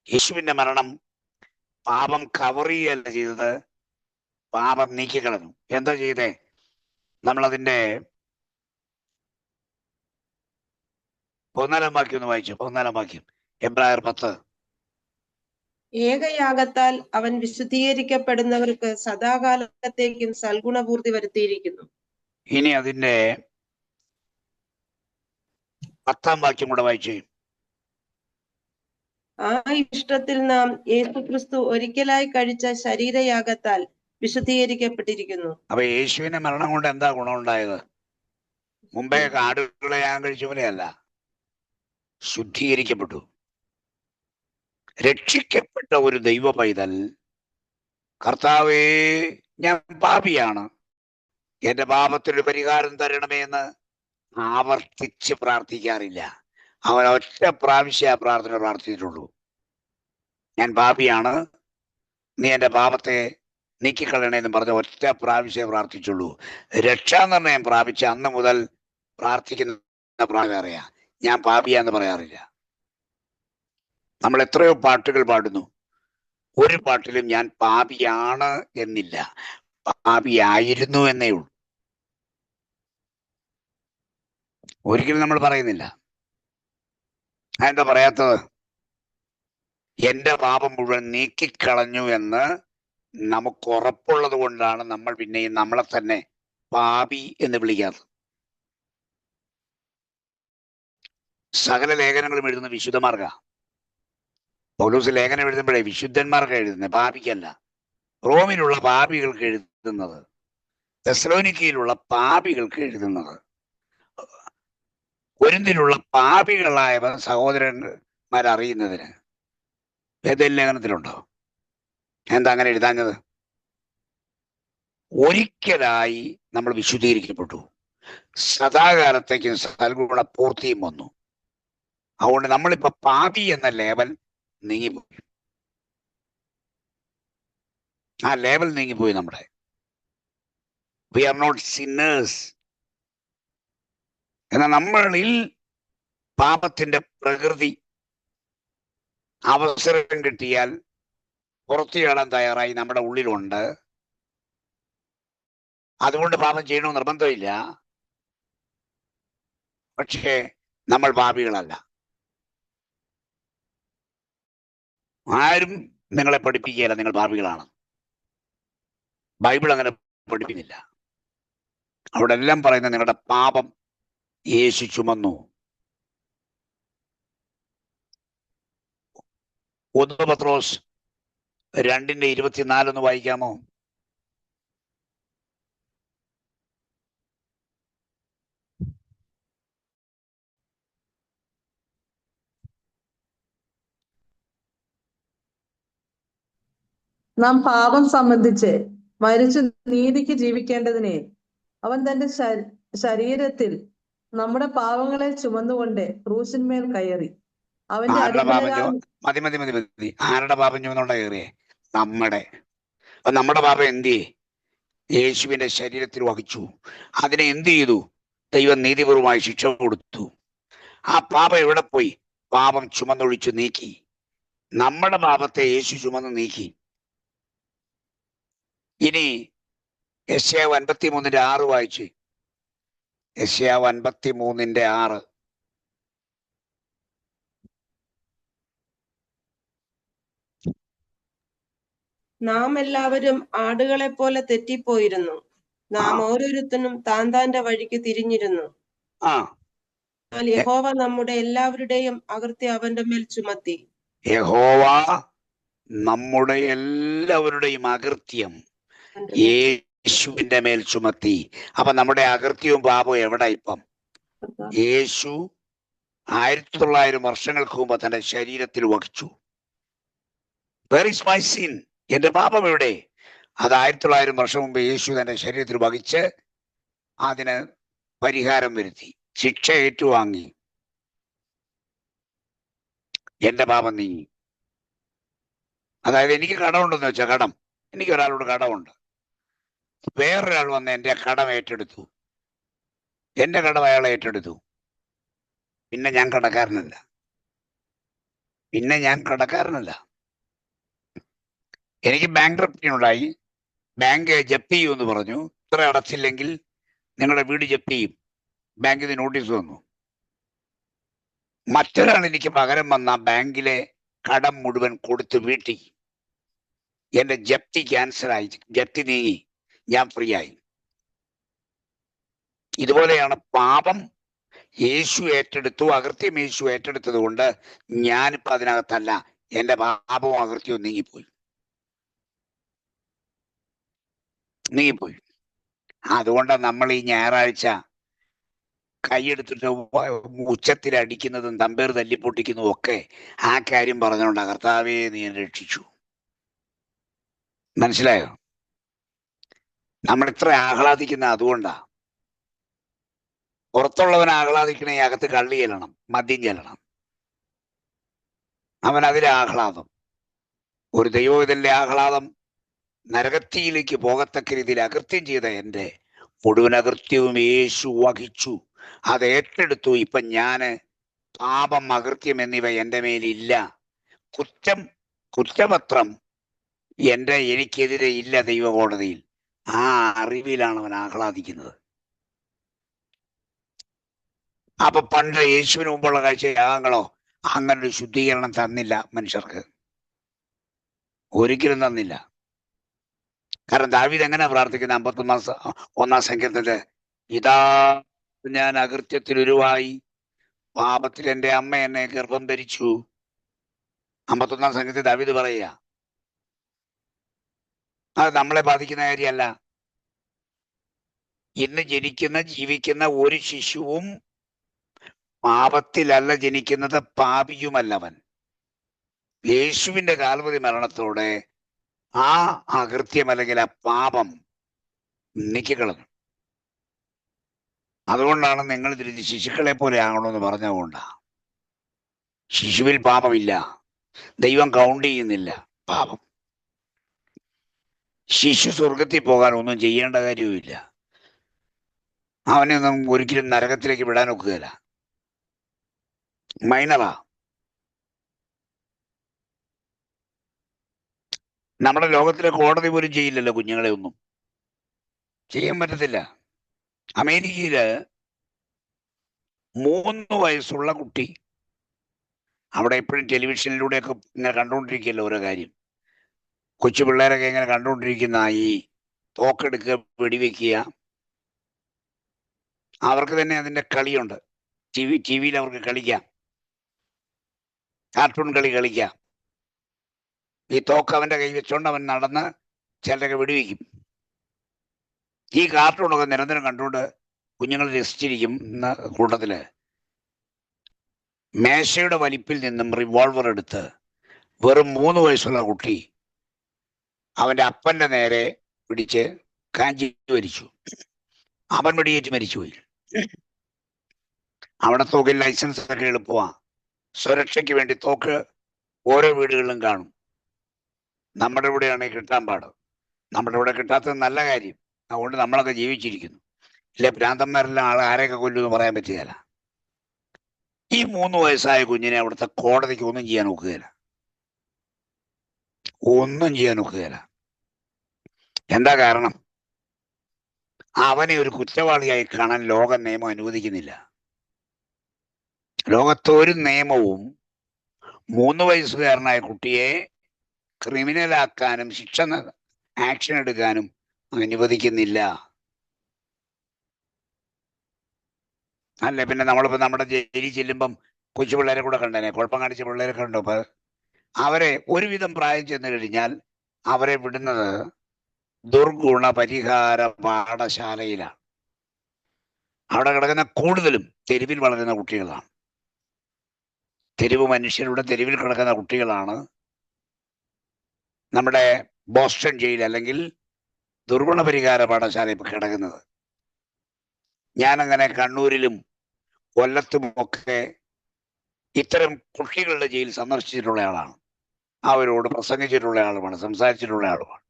Speaker 1: യേശുവിന്റെ മരണം പാപം കവർ ചെയ്യല്ല ചെയ്തത്, പാപം നീക്കിക്കളഞ്ഞു. എന്താ ചെയ്തേ? നമ്മളതിന്റെ 14 വാക്യം ഒന്ന് വായിച്ചു. 14 വാക്യം, എബ്രായർ 10.
Speaker 2: ഏകയാഗത്താൽ അവൻ വിശുദ്ധീകരിക്കപ്പെടുന്നവർക്ക് സദാകാലത്തേക്കും സൽഗുണപൂർത്തി വരുത്തിയിരിക്കുന്നു.
Speaker 1: ഇനി അതിന്റെ 10 വാക്യം കൂടെ വായിച്ചു.
Speaker 2: ആ ഇഷ്ടത്തിൽ നാം യേശുക്രിസ്തു ഒരിക്കലായി കഴിച്ച ശരീരയാഗത്താൽ വിശുദ്ധീകരിക്കപ്പെട്ടിരിക്കുന്നു.
Speaker 1: അപ്പൊ യേശുവിന്റെ മരണം കൊണ്ട് എന്താ ഗുണമുണ്ടായത്? മുമ്പേ ആടുകളെ യാഗം കഴിച്ച പോലെയല്ല, ശുദ്ധീകരിക്കപ്പെട്ടു. രക്ഷിക്കപ്പെട്ട ഒരു ദൈവ പൈതൽ കർത്താവേ ഞാൻ പാപിയാണ്, എന്റെ പാപത്തിനൊരു പരിഹാരം തരണമേ എന്ന് ആവർത്തിച്ച് പ്രാർത്ഥിക്കാറില്ല. അവൻ ഒറ്റ പ്രാവശ്യ പ്രാർത്ഥന പ്രാർത്ഥിച്ചിട്ടുള്ളൂ. ഞാൻ പാപിയാണ്, നീ എന്റെ പാപത്തെ നീക്കിക്കളയണേന്ന് പറഞ്ഞ ഒറ്റ പ്രാവശ്യം പ്രാർത്ഥിച്ചുള്ളൂ. രക്ഷാനിർണയം പ്രാപിച്ച അന്ന് മുതൽ പ്രാർത്ഥിക്കുന്ന പ്രാർത്ഥന ഞാൻ പാപിയാന്ന് പറയാറില്ല. നമ്മൾ എത്രയോ പാട്ടുകൾ പാടുന്നു, ഒരു പാട്ടിലും ഞാൻ പാപിയാണ് എന്നില്ല, പാപിയായിരുന്നു എന്നേ ഉള്ളൂ. ഒരിക്കലും നമ്മൾ പറയുന്നില്ല. അതെന്താ പറയാത്തത്? എന്റെ പാപം മുഴുവൻ നീക്കിക്കളഞ്ഞു എന്ന് നമുക്ക് ഉറപ്പുള്ളത് കൊണ്ടാണ് നമ്മൾ പിന്നെയും നമ്മളെ തന്നെ പാപി എന്ന് വിളിക്കാത്തത്. സകല ലേഖനങ്ങളും എഴുതുന്ന വിശുദ്ധന്മാർക്കാ. പൗലോസ് ലേഖനം എഴുതുമ്പോഴേ വിശുദ്ധന്മാർക്ക് എഴുതുന്നത്, പാപിക്കല്ല. റോമിലുള്ള പാപികൾക്ക് എഴുതുന്നത്. തെസ്സലോനിക്കയിലുള്ള പാപികൾക്ക് എഴുതുന്നത്. കൊരിന്തിലുള്ള പാപികളായവർ സഹോദരന്മാരറിയുന്നതിന് ഏതെങ്കിലും ലേഖനത്തിലുണ്ടോ? എന്താ അങ്ങനെ എഴുതാഞ്ഞത്? ഒരിക്കലായി നമ്മൾ വിശുദ്ധീകരിക്കപ്പെട്ടു, സദാകാലത്തേക്കും സൽഗുണ പൂർത്തിയും വന്നു. അതുകൊണ്ട് നമ്മളിപ്പോ പാപി എന്ന ലേബൽ നീങ്ങിപ്പോയി. ആ ലേബൽ നീങ്ങിപ്പോയി. നമ്മുടെ വി ആർ നോട്ട് സിന്നേഴ്സ്. എന്നാൽ നമ്മളിൽ പാപത്തിന്റെ പ്രകൃതി അവസരം കിട്ടിയാൽ പുറത്തു ചാടാൻ തയ്യാറായി നമ്മുടെ ഉള്ളിലുണ്ട്. അതുകൊണ്ട് പാപം ചെയ്യണമെന്ന് നിർബന്ധമില്ല. പക്ഷേ നമ്മൾ പാപികളല്ല. ആരും നിങ്ങളെ പഠിപ്പിക്കുകയില്ല നിങ്ങൾ പാപികളാണ്. ബൈബിൾ അങ്ങനെ പഠിപ്പിക്കുന്നില്ല. അവിടെ എല്ലാം പറയുന്നത് നിങ്ങളുടെ പാപം യേശു ചുമന്നു. 1 പത്രോസ് 2:24 ഒന്ന് വായിക്കാമോ?
Speaker 3: നാം പാപം സംബന്ധിച്ച് മരിച്ചു നീതിക്ക് ജീവിക്കേണ്ടതിനെ അവൻ തന്റെ ശരീരത്തിൽ നമ്മുടെ പാപങ്ങളെ ചുമന്നുകൊണ്ട് ക്രൂശിന്മേൽ കയറി. അവന്റെ
Speaker 1: മതി. ആരുടെ പാപം ചുമന്നുകൊണ്ടാ കയറിയേ? നമ്മുടെ പാപം എന്ത് ചെയ്യേ? യേശുവിന്റെ ശരീരത്തിൽ വഹിച്ചു. അതിനെ എന്ത് ചെയ്തു? ദൈവം നീതിപൂർവമായി ശിക്ഷ കൊടുത്തു. ആ പാപം എവിടെ പോയി? പാപം ചുമന്നൊഴിച്ചു നീക്കി. നമ്മുടെ പാപത്തെ യേശു ചുമന്ന് നീക്കി. ഇനി യെശയ്യാവ് 53:6 വായിച്ച്. യെശയ്യാവ് 53:6.
Speaker 2: നാം എല്ലാവരും ആടുകളെ പോലെ തെറ്റിപ്പോയിരുന്നു. നാം ഓരോരുത്തനും താന്റെ വഴിക്ക് തിരിഞ്ഞിരുന്നു. എന്നാൽ യഹോവ നമ്മുടെ എല്ലാവരുടെയും അകൃത്യം അവന്റെ മേൽ ചുമത്തി.
Speaker 1: യഹോവ നമ്മുടെ എല്ലാവരുടെയും അകൃത്യം യേശുവിന്റെ മേൽ ചുമത്തി. അപ്പൊ നമ്മുടെ അകൃത്യവും പാപവും എവിടെ? ഇപ്പം യേശു 1900 വർഷങ്ങൾക്ക് മുമ്പ് തന്റെ ശരീരത്തിൽ വഹിച്ചു. Where is my sin? എന്റെ പാപം എവിടെ? അത് 1900 വർഷം മുമ്പ് യേശു തന്റെ ശരീരത്തിൽ വഹിച്ച് അതിന് പരിഹാരം വരുത്തി, ശിക്ഷ ഏറ്റുവാങ്ങി. എന്റെ പാപം നീങ്ങി. അതായത് എനിക്ക് കടമുണ്ടെന്ന് വെച്ചാൽ കടം, എനിക്ക് ഒരാളോട് കടമുണ്ട്. വേറൊരാൾ വന്ന് എന്റെ കടം ഏറ്റെടുത്തു. എന്റെ കടം അയാൾ ഏറ്റെടുത്തു. പിന്നെ ഞാൻ കടക്കാരനല്ല. എനിക്ക് ബാങ്ക്രപ്റ്റി ഉണ്ടായി. ബാങ്ക് ജപ്തി ചെയ്യുമെന്ന് പറഞ്ഞു. ഇത്ര അടച്ചില്ലെങ്കിൽ നിങ്ങളുടെ വീട് ജപ്തി ചെയ്യും. ബാങ്കിന് നോട്ടീസ് വന്നു. മറ്റൊരാൾ എനിക്ക് പകരം വന്ന ബാങ്കിലെ കടം മുഴുവൻ കൊടുത്ത് വീട്ടി. എന്റെ ജപ്തി ക്യാൻസലായി, ജപ്തി നീങ്ങി, ഞാൻ ഫ്രീ ആയി. ഇതുപോലെയാണ് പാപം യേശു ഏറ്റെടുത്തു, അകൃത്യം യേശു ഏറ്റെടുത്തത് കൊണ്ട് ഞാനിപ്പോ അതിനകത്തല്ല. എന്റെ പാപവും അകൃത്യവും നീങ്ങിപ്പോയി. അതുകൊണ്ടാണ് നമ്മൾ ഈ ഞായറാഴ്ച കൈയെടുത്തിട്ട് ഉച്ചത്തിൽ അടിക്കുന്നതും തമ്പേർ തല്ലിപ്പൊട്ടിക്കുന്നതും ഒക്കെ ആ കാര്യം പറഞ്ഞുകൊണ്ട് കർത്താവേ നീ രക്ഷിച്ചു. മനസ്സിലായോ? നമ്മൾ ഇത്ര ആഹ്ലാദിക്കുന്ന അതുകൊണ്ടാ. പുറത്തുള്ളവൻ ആഹ്ലാദിക്കണേ, അകത്ത് കള്ളി ചെല്ലണം, മദ്യം ചെല്ലണം. അവൻ അതിലെ ആഹ്ലാദം. ഒരു ദൈവത്തിലെ ആഹ്ലാദം നരകത്തിയിലേക്ക് പോകത്തക്ക രീതിയിൽ അകൃത്യം ചെയ്ത എൻ്റെ മുഴുവൻ അകൃത്യവും യേശു വഹിച്ചു, അത് ഏറ്റെടുത്തു. ഇപ്പൊ ഞാന് പാപം, അകൃത്യം എന്നിവ എൻ്റെ മേലില്ല. കുറ്റപത്രം എനിക്കെതിരെ ഇല്ല ദൈവകോടതിയിൽ. ആ അറിവിലാണ് അവൻ ആഹ്ലാദിക്കുന്നത്. അപ്പൊ പണ്ട് യേശുവിന് മുമ്പുള്ള കാഴ്ചയാങ്ങളോ അങ്ങനൊരു ശുദ്ധീകരണം തന്നില്ല മനുഷ്യർക്ക്, ഒരിക്കലും തന്നില്ല. കാരണം ദാവീദ് എങ്ങനെ പ്രാർത്ഥിക്കുന്നത്? 51 സങ്കീർത്തനത്തില്, ഇതാ ഞാൻ അകൃത്യത്തിൽ ഉരുവായി, പാപത്തിൽ എൻ്റെ അമ്മ എന്നെ ഗർഭം ധരിച്ചു. 51 സങ്കീർത്തനത്തിൽ ദാവീദ് പറയുക. അത് നമ്മളെ ബാധിക്കുന്ന കാര്യമല്ല. ഇന്ന് ജീവിക്കുന്ന ഒരു ശിശുവും പാപത്തിലല്ല ജനിക്കുന്നത്, പാപിയുമല്ലവൻ. യേശുവിന്റെ കാൽവരി മരണത്തോടെ ആ അകൃത്യം അല്ലെങ്കിൽ ആ പാപം നീക്കിക്കളഞ്ഞു. അതുകൊണ്ടാണ് നിങ്ങൾ തിരിച്ച് ശിശുക്കളെ പോലെ ആകണമെന്ന് പറഞ്ഞതുകൊണ്ടാണ്. ശിശുവിൽ പാപമില്ല, ദൈവം കൗണ്ട് ചെയ്യുന്നില്ല പാപം. ശിശു സ്വർഗത്തിൽ പോകാൻ ഒന്നും ചെയ്യേണ്ട കാര്യവുമില്ല. അവനൊന്നും ഒരിക്കലും നരകത്തിലേക്ക് വിടാൻ ഒക്കുകയില്ല. മൈനറാ. നമ്മുടെ ലോകത്തിലെ കോടതി പോലും ചെയ്യില്ലല്ലോ കുഞ്ഞുങ്ങളെ, ഒന്നും ചെയ്യാൻ പറ്റത്തില്ല. അമേരിക്കയില് 3 വയസ്സുള്ള കുട്ടി, അവിടെ എപ്പോഴും ടെലിവിഷനിലൂടെയൊക്കെ ഇങ്ങനെ കണ്ടുകൊണ്ടിരിക്കുകയല്ലോ ഓരോ കാര്യം. കൊച്ചു പിള്ളേരൊക്കെ ഇങ്ങനെ കണ്ടുകൊണ്ടിരിക്കുന്ന ഈ തോക്കെടുക്കുക, വെടിവെക്കുക, അവർക്ക് തന്നെ അതിന്റെ കളിയുണ്ട്. ടിവിയിൽ അവർക്ക് കളിക്കാം, കാർട്ടൂൺ കളി കളിക്കാം. ഈ തോക്ക് അവന്റെ കൈ വെച്ചോണ്ട് അവൻ നടന്ന് ചിലരൊക്കെ വെടിവെക്കും. ഈ കാർട്ടൂണൊക്കെ നിരന്തരം കണ്ടുകൊണ്ട് കുഞ്ഞുങ്ങൾ രസിച്ചിരിക്കും. കൂട്ടത്തില് മേശയുടെ വലിപ്പിൽ നിന്നും റിവോൾവർ എടുത്ത് വെറും 3 വയസ്സുള്ള കുട്ടി അവന്റെ അപ്പന്റെ നേരെ പിടിച്ച് കാഞ്ചി മരിച്ചു. അവൻ വെടിയേറ്റ് മരിച്ചുപോയി. അവിടെ തോക്കിൽ ലൈസൻസ് ഒക്കെ എളുപ്പമാണ്. സുരക്ഷയ്ക്ക് വേണ്ടി തോക്ക് ഓരോ വീടുകളിലും കാണും. നമ്മുടെ ഇവിടെയാണെങ്കിൽ കിട്ടാൻ പാട്. നമ്മുടെ ഇവിടെ കിട്ടാത്തത് നല്ല കാര്യം. അതുകൊണ്ട് നമ്മളൊക്കെ ജീവിച്ചിരിക്കുന്നു. ഇല്ല, ഭ്രാന്തന്മാരെല്ലാം ആരെയൊക്കെ കൊല്ലുമെന്ന് പറയാൻ പറ്റുകയില്ല. ഈ 3 വയസ്സായ കുഞ്ഞിനെ അവിടുത്തെ കോടതിക്ക് ഒന്നും ചെയ്യാൻ ഒക്കുകയില്ല. ഒന്നും ചെയ്യാൻ ഒക്കുകയില്ല. എന്താ കാരണം? അവനെ ഒരു കുറ്റവാളിയായി കാണാൻ ലോക നിയമം അനുവദിക്കുന്നില്ല. ലോകത്തൊരു നിയമവും 3 വയസ്സുകാരനായ കുട്ടിയെ ക്രിമിനലാക്കാനും ആക്ഷൻ എടുക്കാനും അനുവദിക്കുന്നില്ല. അല്ല പിന്നെ നമ്മളിപ്പോ നമ്മുടെ ജയിലിൽ ചെല്ലുമ്പം കൊച്ചു പിള്ളേരെ കൂടെ കണ്ടേനെ, കുഴപ്പം കാണിച്ച പിള്ളേരെ കണ്ടു. അപ്പൊ അവരെ ഒരുവിധം പ്രായം ചെന്ന് കഴിഞ്ഞാൽ അവരെ വിടുന്നത് ദുർഗുണ പരിഹാര പാഠശാലയിലാണ്. അവിടെ കിടക്കുന്ന കൂടുതലും തെരുവിൽ വളരുന്ന കുട്ടികളാണ്. തെരുവ് മനുഷ്യരുടെ തെരുവിൽ കിടക്കുന്ന കുട്ടികളാണ് നമ്മുടെ ബോസ്റ്റൺ ജയിൽ അല്ലെങ്കിൽ ദുർഗുണ പരിഹാര പാഠശാല ഇപ്പൊ കിടക്കുന്നത്. ഞാനങ്ങനെ കണ്ണൂരിലും കൊല്ലത്തുമൊക്കെ ഇത്തരം കുട്ടികളുടെ ജയിൽ സന്ദർശിച്ചിട്ടുള്ള ആളാണ്. അവരോട് പ്രസംഗിച്ചിട്ടുള്ള ആളുമാണ്, സംസാരിച്ചിട്ടുള്ള ആളുമാണ്.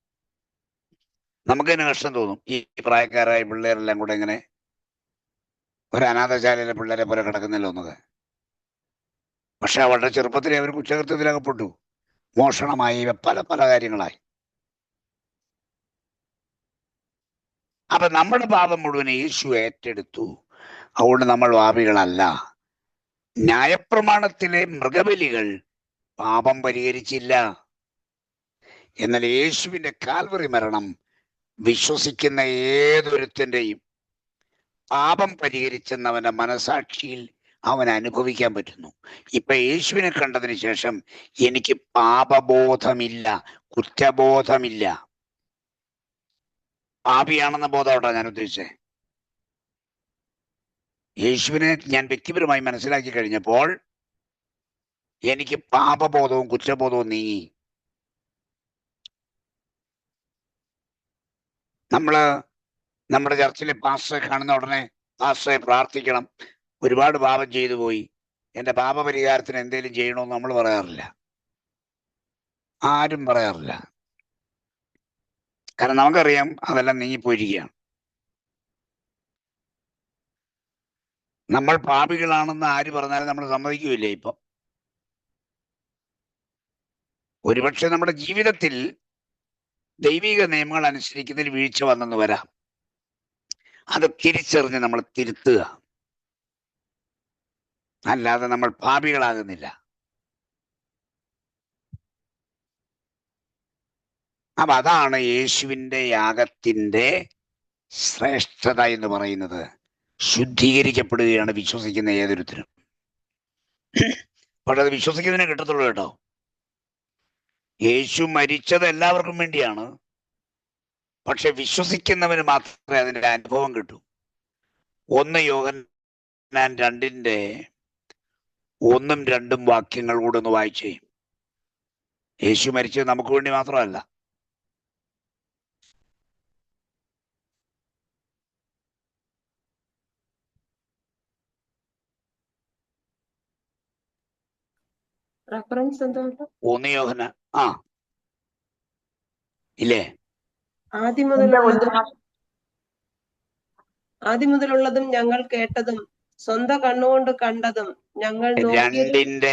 Speaker 1: നമുക്ക് തന്നെ കഷ്ടം തോന്നും, ഈ പ്രായക്കാരായ പിള്ളേരെല്ലാം കൂടെ ഇങ്ങനെ ഒരു അനാഥശാലയിലെ പിള്ളേരെ പോലെ കിടക്കുന്നല്ലോ എന്നൊക്കെ. പക്ഷെ അവരുടെ ചെറുപ്പത്തിലെ അവർ കുറ്റകൃത്യത്തിലകപ്പെട്ടു, മോഷണമായി, പല പല കാര്യങ്ങളായി. അപ്പൊ നമ്മുടെ പാപം മുഴുവൻ യേശു ഏറ്റെടുത്തു. അതുകൊണ്ട് നമ്മൾ പാപികളല്ല. ന്യായപ്രമാണത്തിലെ മൃഗബലികൾ പാപം പരിഹരിച്ചില്ല. എന്നാൽ യേശുവിന്റെ കാൽവറി മരണം വിശ്വസിക്കുന്ന ഏതൊരുത്തന്റെയും പാപം പരിഹരിച്ചെന്നവന്റെ മനസാക്ഷിയിൽ അവൻ അനുഭവിക്കാൻ പറ്റുന്നു. ഇപ്പൊ യേശുവിനെ കണ്ടതിന് ശേഷം എനിക്ക് പാപബോധമില്ല, കുറ്റബോധമില്ല. പാപിയാണെന്ന ബോധമായിട്ടാണ് ഞാൻ ഉദ്ദേശിച്ചത്. യേശുവിനെ ഞാൻ വ്യക്തിപരമായി മനസ്സിലാക്കി കഴിഞ്ഞപ്പോൾ എനിക്ക് പാപബോധവും കുറ്റബോധവും നീങ്ങി. നമ്മുടെ ചർച്ചിലെ പാസ്റ്ററെ കാണുന്ന ഉടനെ പാസ്റ്ററെ പ്രാർത്ഥിക്കണം, ഒരുപാട് പാപം ചെയ്തു പോയി, എൻ്റെ പാപപരിഹാരത്തിന് എന്തെങ്കിലും ചെയ്യണമെന്ന് നമ്മൾ പറയാറില്ല. ആരും പറയാറില്ല. കാരണം നമുക്കറിയാം അതെല്ലാം നീങ്ങിപ്പോയിരിക്കുകയാണ്. നമ്മൾ പാപികളാണെന്ന് ആര് പറഞ്ഞാലും നമ്മൾ സമ്മതിക്കുകയില്ലേ? ഇപ്പം ഒരുപക്ഷെ നമ്മുടെ ജീവിതത്തിൽ ദൈവിക നിയമങ്ങൾ അനുസരിക്കുന്നതിൽ വീഴ്ച വന്നെന്ന് വരാം. അത് തിരിച്ചറിഞ്ഞ് നമ്മൾ തിരുത്തുക, അല്ലാതെ നമ്മൾ പാപികളാകുന്നില്ല. അപ്പൊ അതാണ് യേശുവിൻ്റെ യാഗത്തിൻ്റെ ശ്രേഷ്ഠത എന്ന് പറയുന്നത്. ശുദ്ധീകരിക്കപ്പെടുകയാണ് വിശ്വസിക്കുന്ന ഏതൊരുത്തരും. പക്ഷെ അത് വിശ്വസിക്കുന്നതിനെ കിട്ടത്തുള്ളൂ കേട്ടോ. യേശു മരിച്ചത് എല്ലാവർക്കും വേണ്ടിയാണ്. പക്ഷെ വിശ്വസിക്കുന്നവന് മാത്രമേ അതിന്റെ അനുഭവം കിട്ടൂ. 1 യോഹന്നാൻ 2 1ഉം 2ഉം വാക്യങ്ങൾ കൂടെ ഒന്ന് വായിച്ചേ. യേശു മരിച്ചത് നമുക്ക് വേണ്ടി മാത്രമല്ല.
Speaker 2: റെഫറൻസ് എന്താ?
Speaker 1: 1 യോഹന്നാൻ ഇല്ലേ?
Speaker 2: ആദ്യം മുതലുള്ളതും ഞങ്ങൾ കേട്ടതും സ്വന്തം കണ്ണുകൊണ്ട് കണ്ടതും ഞങ്ങൾ നോക്കിയതും.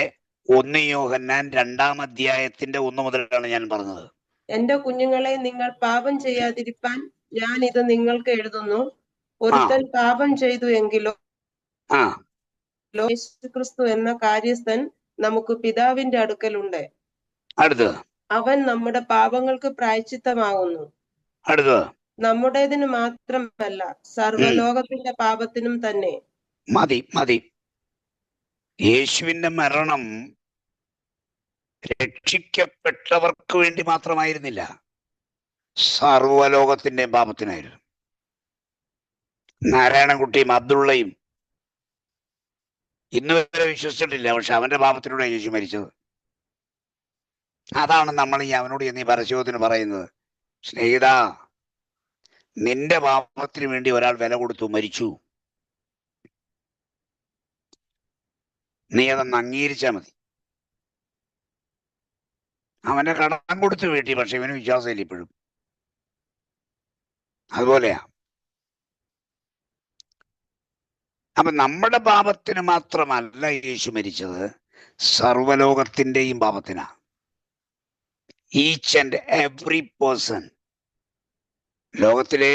Speaker 1: 1 യോഹന്നാൻ 2-ാം അധ്യായത്തിന്റെ 1 മുതലാണ് ഞാൻ പറഞ്ഞത്.
Speaker 2: എന്റെ കുഞ്ഞുങ്ങളെ, നിങ്ങൾ പാപം ചെയ്യാതിരിപ്പാൻ ഞാൻ ഇത് നിങ്ങൾക്ക് എഴുതുന്നു. ഒരുത്തൻ പാപം ചെയ്തു എങ്കിലോ യേശുക്രിസ്തു എന്ന കാര്യസ്ഥൻ നമുക്ക് പിതാവിന്റെ അടുക്കലുണ്ട്. അവൻ നമ്മുടെ പാപങ്ങൾക്ക് പ്രായശ്ചിത്തമാകുന്നു. നമ്മുടേതിന് മാത്രമല്ല, സർവ്വലോകത്തിന്റെ പാപത്തിനും തന്നെ.
Speaker 1: മതി. യേശുവിന്റെ മരണം രക്ഷിക്കപ്പെട്ടവർക്ക് വേണ്ടി മാത്രമായിരുന്നില്ല, സർവ്വലോകത്തിന്റെ പാപത്തിനായിരുന്നു. നാരായണൻകുട്ടിയും അബ്ദുള്ളയും ഇന്ന് വരെ വിശ്വസിച്ചിട്ടില്ല, പക്ഷെ അവന്റെ പാപത്തിലൂടെ യേശു മരിച്ചത്. അതാണ് നമ്മൾ ഈ അവനോട് എന്നീ പരസ്യത്തിന് പറയുന്നത്, സ്നേഹിത, നിന്റെ പാപത്തിന് വേണ്ടി ഒരാൾ വില കൊടുത്തു മരിച്ചു, നീ അതൊന്ന് അംഗീകരിച്ചാൽ മതി. അവന്റെ കടം കൊടുത്ത് വീട്ടി, പക്ഷെ ഇവന് വിശ്വാസമില്ല ഇപ്പോഴും. അതുപോലെയാ. അപ്പൊ നമ്മുടെ പാപത്തിന് മാത്രമല്ല യേശു മരിച്ചത്, സർവ്വലോകത്തിന്റെയും പാപത്തിനാ. ഈച്ച് ആൻഡ് എവറി പേഴ്സൺ, ലോകത്തിലെ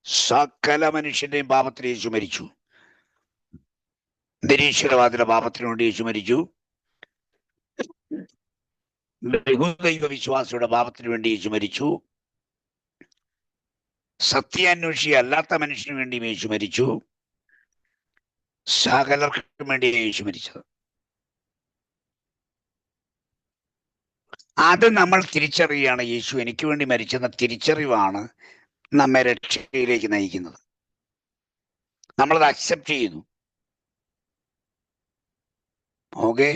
Speaker 1: സകല മനുഷ്യന്റെയും പാപത്തിന് യേശു മരിച്ചു. നിരീശ്വരവാദിയുടെ പാപത്തിനു വേണ്ടി യേശു മരിച്ചു. ബഹുദൈവ വിശ്വാസിയുടെ പാപത്തിനു വേണ്ടി യേശു മരിച്ചു. സത്യാന്വേഷി അല്ലാത്ത മനുഷ്യന് വേണ്ടി യേശു മരിച്ചു. സകലർക്കും വേണ്ടി യേശു മരിച്ചത്. അത് നമ്മൾ തിരിച്ചറിയുകയാണ്. യേശു എനിക്ക് വേണ്ടി മരിച്ചെന്ന തിരിച്ചറിവാണ് നമ്മെ രക്ഷയിലേക്ക് നയിക്കുന്നത്. നമ്മളത് അക്സെപ്റ്റ് ചെയ്യുന്നു. ഓക്കെ.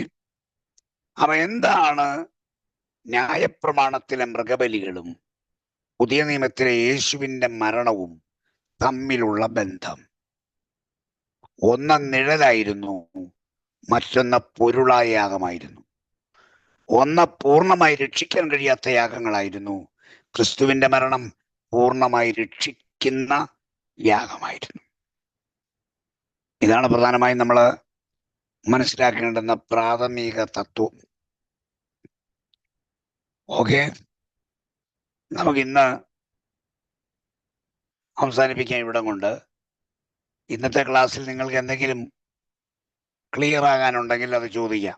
Speaker 1: അപ്പൊ എന്താണ് ന്യായപ്രമാണത്തിലെ മൃഗബലികളും പുതിയ നിയമത്തിലെ യേശുവിന്റെ മരണവും തമ്മിലുള്ള ബന്ധം? ഒന്ന് നിഴലായിരുന്നു, മറ്റൊന്ന് പൊരുളായ യാഗമായിരുന്നു. ഒന്ന് പൂർണ്ണമായി രക്ഷിക്കാൻ കഴിയാത്ത യാഗങ്ങളായിരുന്നു, ക്രിസ്തുവിന്റെ മരണം പൂർണ്ണമായി രക്ഷിക്കുന്ന യാഗമായിരുന്നു. ഇതാണ് പ്രധാനമായും നമ്മൾ മനസ്സിലാക്കേണ്ടുന്ന പ്രാഥമിക തത്വം. ഓക്കെ, നമുക്കിന്ന് അവസാനിപ്പിക്കാം ഇവിടം കൊണ്ട്. ഇന്നത്തെ ക്ലാസ്സിൽ നിങ്ങൾക്ക് എന്തെങ്കിലും ക്ലിയർ ആകാനുണ്ടെങ്കിൽ അത് ചോദിക്കാം.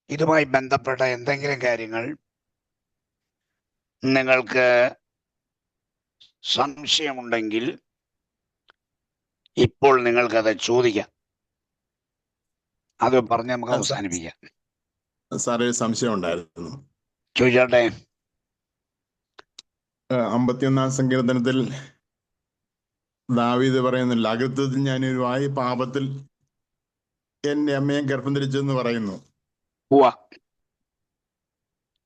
Speaker 1: ഇതുമായി ബന്ധപ്പെട്ട എന്തെങ്കിലും കാര്യങ്ങൾ നിങ്ങൾക്ക് സംശയമുണ്ടെങ്കിൽ ഇപ്പോൾ നിങ്ങൾക്കത് ചോദിക്കാം. അത് പറഞ്ഞ് നമുക്ക് അവസാനിപ്പിക്കാം.
Speaker 4: സാറേ, സംശയം ഉണ്ടായിരുന്നു.
Speaker 1: ചോദിച്ചോട്ടെ.
Speaker 4: 51-ാം സങ്കീർത്തനത്തിൽ ദാവീദ് പറയുന്നില്ല, അകൃത്യത്തിൽ ഞാനൊരു ആയി പാപത്തിൽ എന്റെ അമ്മയെ ഗർഭം ധരിച്ചെന്ന് പറയുന്നു.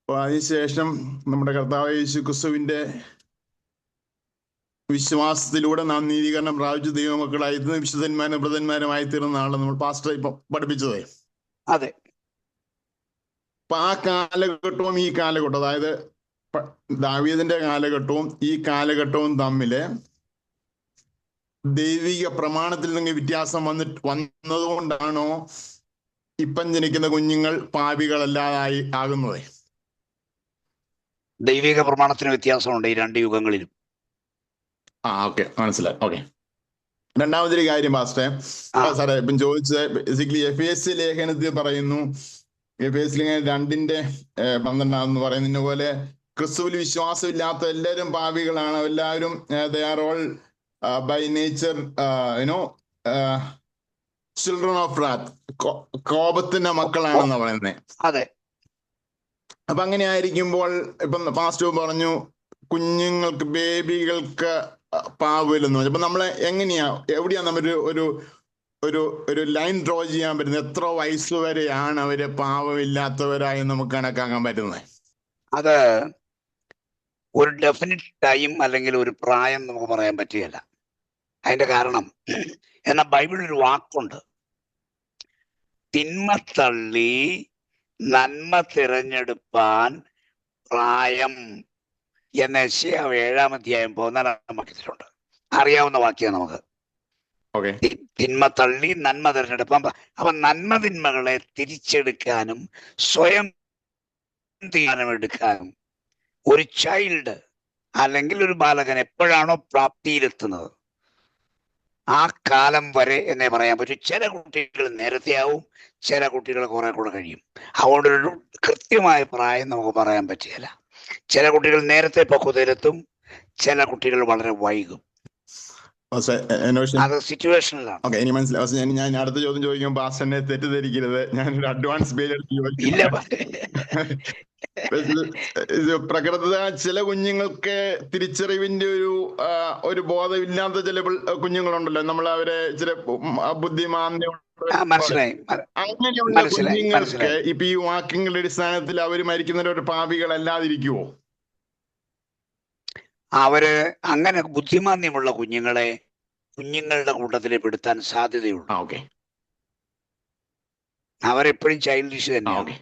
Speaker 4: അപ്പൊ അതിനുശേഷം നമ്മുടെ കർത്താവ് യേശു ക്രിസ്തുവിന്റെ വിശ്വാസത്തിലൂടെ നാം നീതീകരണം പ്രാപിച്ച ദൈവമക്കളായിരുന്നു, വിശുദ്ധന്മാരും വ്രതന്മാരുമായി തീർന്ന ആളെ നമ്മൾ പാസ്റ്റർ ഇപ്പൊ പഠിപ്പിച്ചതേ.
Speaker 1: അതെ.
Speaker 4: അപ്പൊ ആ കാലഘട്ടവും ഈ കാലഘട്ടം, അതായത് ദാവീദിന്റെ കാലഘട്ടവും ഈ കാലഘട്ടവും തമ്മില് ദൈവിക പ്രമാണത്തിൽ നിന്ന് വ്യത്യാസം വന്നതുകൊണ്ടാണോ ഇപ്പം ജനിക്കുന്ന കുഞ്ഞുങ്ങൾ പാപികളല്ലാതായി ആകുന്നത്?
Speaker 1: ദൈവിക പ്രമാണത്തിന് വ്യത്യാസമുണ്ട് ഈ രണ്ട് യുഗങ്ങളിലും.
Speaker 4: ഓക്കെ, മനസ്സിലായി. ഓക്കെ, രണ്ടാമതൊരു കാര്യം പാസ്റ്റേ, സാറേ ഇപ്പം ചോദിച്ചത് ബേസിക്കലി എഫേസ്യ ലേഖനത്തിൽ പറയുന്നു, എഫേസ്യ ലേഖനം 2:12 പറയുന്നതിന് പോലെ ക്രിസ്തുവിൽ വിശ്വാസമില്ലാത്ത എല്ലാവരും പാപികളാണ്, എല്ലാവരും they are all by nature children of wrath, കോപത്തിന്റെ മക്കളാണെന്ന് പറയുന്നത്.
Speaker 1: അതെ.
Speaker 4: അപ്പൊ അങ്ങനെ ആയിരിക്കുമ്പോൾ ഇപ്പം പാസ്റ്റർ പറഞ്ഞു കുഞ്ഞുങ്ങൾക്ക് ബേബികൾക്ക് പാവമില്ലെന്ന് പറഞ്ഞു. അപ്പൊ നമ്മളെ എങ്ങനെയാ എവിടെയാ നമ്മൾ ഒരു ഒരു ഒരു ലൈൻ ഡ്രോ ചെയ്യാൻ പറ്റുന്നത്? എത്ര വയസ്സ് വരെയാണ് അവര് പാവമില്ലാത്തവരായി നമുക്ക് കണക്കാക്കാൻ പറ്റുന്നത്?
Speaker 1: അത് ഒരു ഡെഫിനിറ്റ് ടൈം അല്ലെങ്കിൽ ഒരു പ്രായം നമുക്ക് പറയാൻ പറ്റുകയില്ല. അതിന്റെ കാരണം, എന്നാൽ ബൈബിളിൽ ഒരു വാക്കുണ്ട്, തിന്മ തള്ളി നന്മ തിരഞ്ഞെടുപ്പാൻ പ്രായം എന്ന യെശയ്യാവ് 7-ാം അധ്യായം 14-ാം വാക്യത്തിലുണ്ട്. അറിയാവുന്ന വാക്യം നമുക്ക്. തിന്മ തള്ളി നന്മ തിരഞ്ഞെടുപ്പാൻ. അപ്പൊ നന്മ തിന്മകളെ തിരിച്ചെടുക്കാനും സ്വയം തീരുമാനമെടുക്കാനും ഒരു ചൈൽഡ് അല്ലെങ്കിൽ ഒരു ബാലകൻ എപ്പോഴാണോ പ്രാപ്തിയിലെത്തുന്നത് ആ കാലം വരെ എന്നേ പറയാൻ പറ്റും. ചില കുട്ടികൾ നേരത്തെ ആവും, ചില കുട്ടികൾ കുറെ കൂടെ കഴിയും. അതുകൊണ്ടൊരു കൃത്യമായ പ്രായം നമുക്ക് പറയാൻ പറ്റുകയില്ല. ചില കുട്ടികൾ നേരത്തെ പക്വതയിലെത്തും, ചില കുട്ടികൾ വളരെ വൈകും. അത് സിറ്റുവേഷനിലാണ്.
Speaker 4: ഓക്കെ, ഇനി മനസ്സിലായി. ഞാൻ അടുത്ത ചോദ്യം ചോദിക്കുമ്പോൾ പാസ്റ്ററിനെ തെറ്റിദ്ധരിക്കരുത്. ഞാനൊരു അഡ്വാൻസ്
Speaker 1: ഇല്ല.
Speaker 4: പ്രകൃത ചില കുഞ്ഞുങ്ങൾക്ക് തിരിച്ചറിവിന്റെ ഒരു ബോധമില്ലാത്ത ചില കുഞ്ഞുങ്ങളുണ്ടല്ലോ, നമ്മൾ അവരെ ചില ബുദ്ധിമാന്ദ്യം, അങ്ങനെയുള്ള കുഞ്ഞുങ്ങൾക്ക് ഇപ്പൊ ഈ വാക്യങ്ങളുടെ അടിസ്ഥാനത്തിൽ അവര് മരിക്കുന്നവരൊരു പാപികളല്ലാതിരിക്കുവോ?
Speaker 1: അവര് അങ്ങനെ ബുദ്ധിമാന്യമുള്ള കുഞ്ഞുങ്ങളെ കുഞ്ഞുങ്ങളുടെ കൂട്ടത്തിൽ പെടുത്താൻ സാധ്യതയുള്ളൂ.
Speaker 4: ഓക്കെ,
Speaker 1: അവരെപ്പോഴും ചൈൽഡിഷ് തന്നെയാണ്.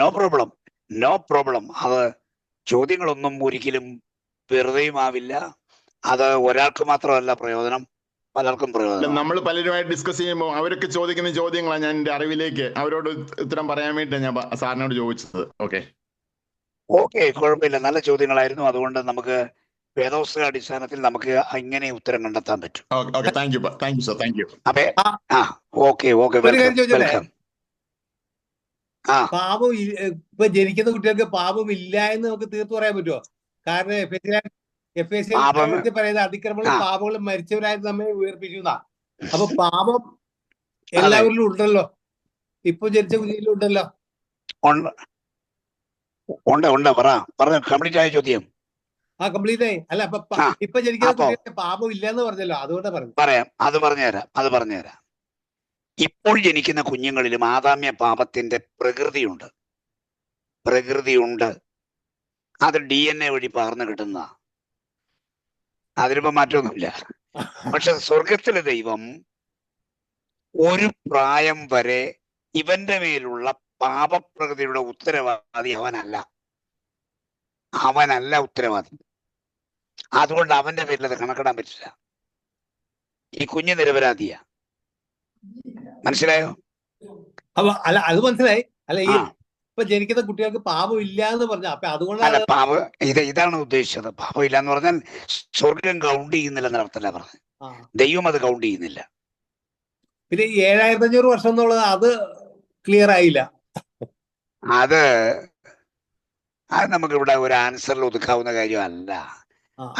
Speaker 1: No problem. അത് ചോദ്യങ്ങളൊന്നും ഒരിക്കലും വെറുതെയുമാവില്ല. അത് ഒരാൾക്ക് മാത്രമല്ല പ്രയോജനം, പലർക്കും പ്രയോജനം.
Speaker 4: നമ്മൾ പലരുമായിട്ട് ഡിസ്കസ് ചെയ്യുമ്പോൾ അവരൊക്കെ ചോദിക്കുന്ന ചോദ്യങ്ങളാണ് ഞാൻ എന്റെ അറിവിലേക്ക് അവരോട് ഉത്തരം പറയാൻ വേണ്ടിയിട്ടാണ് ഞാൻ സാറിനോട് ചോദിച്ചത്. ഓക്കെ,
Speaker 1: കുഴപ്പമില്ല. നല്ല ചോദ്യങ്ങളായിരുന്നു. അതുകൊണ്ട് നമുക്ക് വേദോസ്ത അടിസ്ഥാനത്തിൽ നമുക്ക് ഇങ്ങനെ ഉത്തരം കണ്ടെത്താൻ പറ്റും.
Speaker 5: പാപം ഇപ്പൊ ജനിക്കുന്ന കുട്ടികൾക്ക് പാപമില്ല എന്ന് നമുക്ക് തീർത്തു പറയാൻ പറ്റുമോ? കാരണം പറയുന്ന അതിക്രമങ്ങളും പാപങ്ങളും മരിച്ചവരായിട്ട് നമ്മെ ഉയർപ്പിക്കുന്ന. അപ്പൊ പാപം എല്ലാവരിലും ഉണ്ടല്ലോ, ഇപ്പൊ ജനിച്ച കുഞ്ഞിലും ഉണ്ടല്ലോ.
Speaker 1: കംപ്ലീറ്റ് ആയ ചോദ്യം.
Speaker 5: കംപ്ലീറ്റ് ആയി. അല്ല, അപ്പൊ ഇപ്പൊ ജനിക്കുന്ന കുട്ടികൾക്ക് പാപം ഇല്ലെന്ന് പറഞ്ഞല്ലോ, അതുകൊണ്ടാ പറഞ്ഞു.
Speaker 1: പറയാം, അത് പറഞ്ഞുതരാം. ഇപ്പോൾ ജനിക്കുന്ന കുഞ്ഞുങ്ങളിലും ആദാമ്യ പാപത്തിന്റെ പ്രകൃതിയുണ്ട്. അത് DNA വഴി പകർന്നു കിട്ടുന്ന, അതിനിപ്പോ മാറ്റമൊന്നുമില്ല. പക്ഷെ സ്വർഗത്തിലെ ദൈവം ഒരു പ്രായം വരെ ഇവന്റെ മേലുള്ള പാപപ്രകൃതിയുടെ ഉത്തരവാദി അവനല്ല ഉത്തരവാദി. അതുകൊണ്ട് അവന്റെ പേരിൽ അത് കണക്കിടാൻ പറ്റില്ല. ഈ കുഞ്ഞ് നിരപരാധിയാ. മനസ്സിലായോ?
Speaker 5: അല്ല, അത് മനസ്സിലായി. അല്ല, ഈ ഇപ്പൊ ജനിക്കുന്ന കുട്ടികൾക്ക് പാപം ഇല്ല എന്ന് പറഞ്ഞ, അപ്പൊ അതുകൊണ്ടാണ്
Speaker 1: ഇതാണ് ഉദ്ദേശിച്ചത്. പാപം ഇല്ല എന്ന് പറഞ്ഞാൽ സ്വർഗം കൗണ്ട് ചെയ്യുന്നില്ല എന്നർത്ഥമല്ല പറഞ്ഞത്. ദൈവം അത് കൗണ്ട് ചെയ്യുന്നില്ല.
Speaker 5: പിന്നെ 7500 വർഷം എന്നുള്ളത് അത് ക്ലിയർ ആയില്ല.
Speaker 1: അത് നമുക്കിവിടെ ഒരു ആൻസറിൽ ഒതുക്കാവുന്ന കാര്യമല്ല.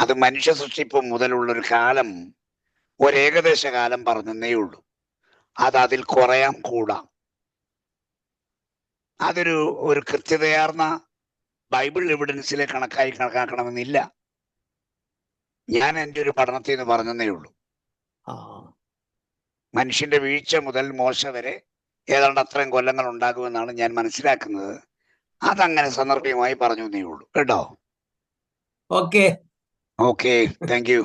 Speaker 1: അത് മനുഷ്യ സൃഷ്ടിപ്പ് മുതലുള്ള ഒരു കാലം, ഒരേകദേശ കാലം പറഞ്ഞേ ഉള്ളൂ. അത് അതിൽ കുറയാം, കൂടാം. അതൊരു കൃത്യതയാർന്ന ബൈബിൾ എവിഡൻസിലെ കണക്കാക്കണമെന്നില്ല. ഞാൻ എൻ്റെ ഒരു പഠനത്തിൽ നിന്ന് പറഞ്ഞതേ ഉള്ളൂ. മനുഷ്യന്റെ വീഴ്ച മുതൽ മോശ വരെ ഏതാണ്ട് അത്രയും കൊല്ലങ്ങൾ ഉണ്ടാകുമെന്നാണ് ഞാൻ മനസ്സിലാക്കുന്നത്. അതങ്ങനെ സന്ദർഭമായി പറഞ്ഞു എന്നേ ഉള്ളൂ. കേട്ടോ? Okay, thank you.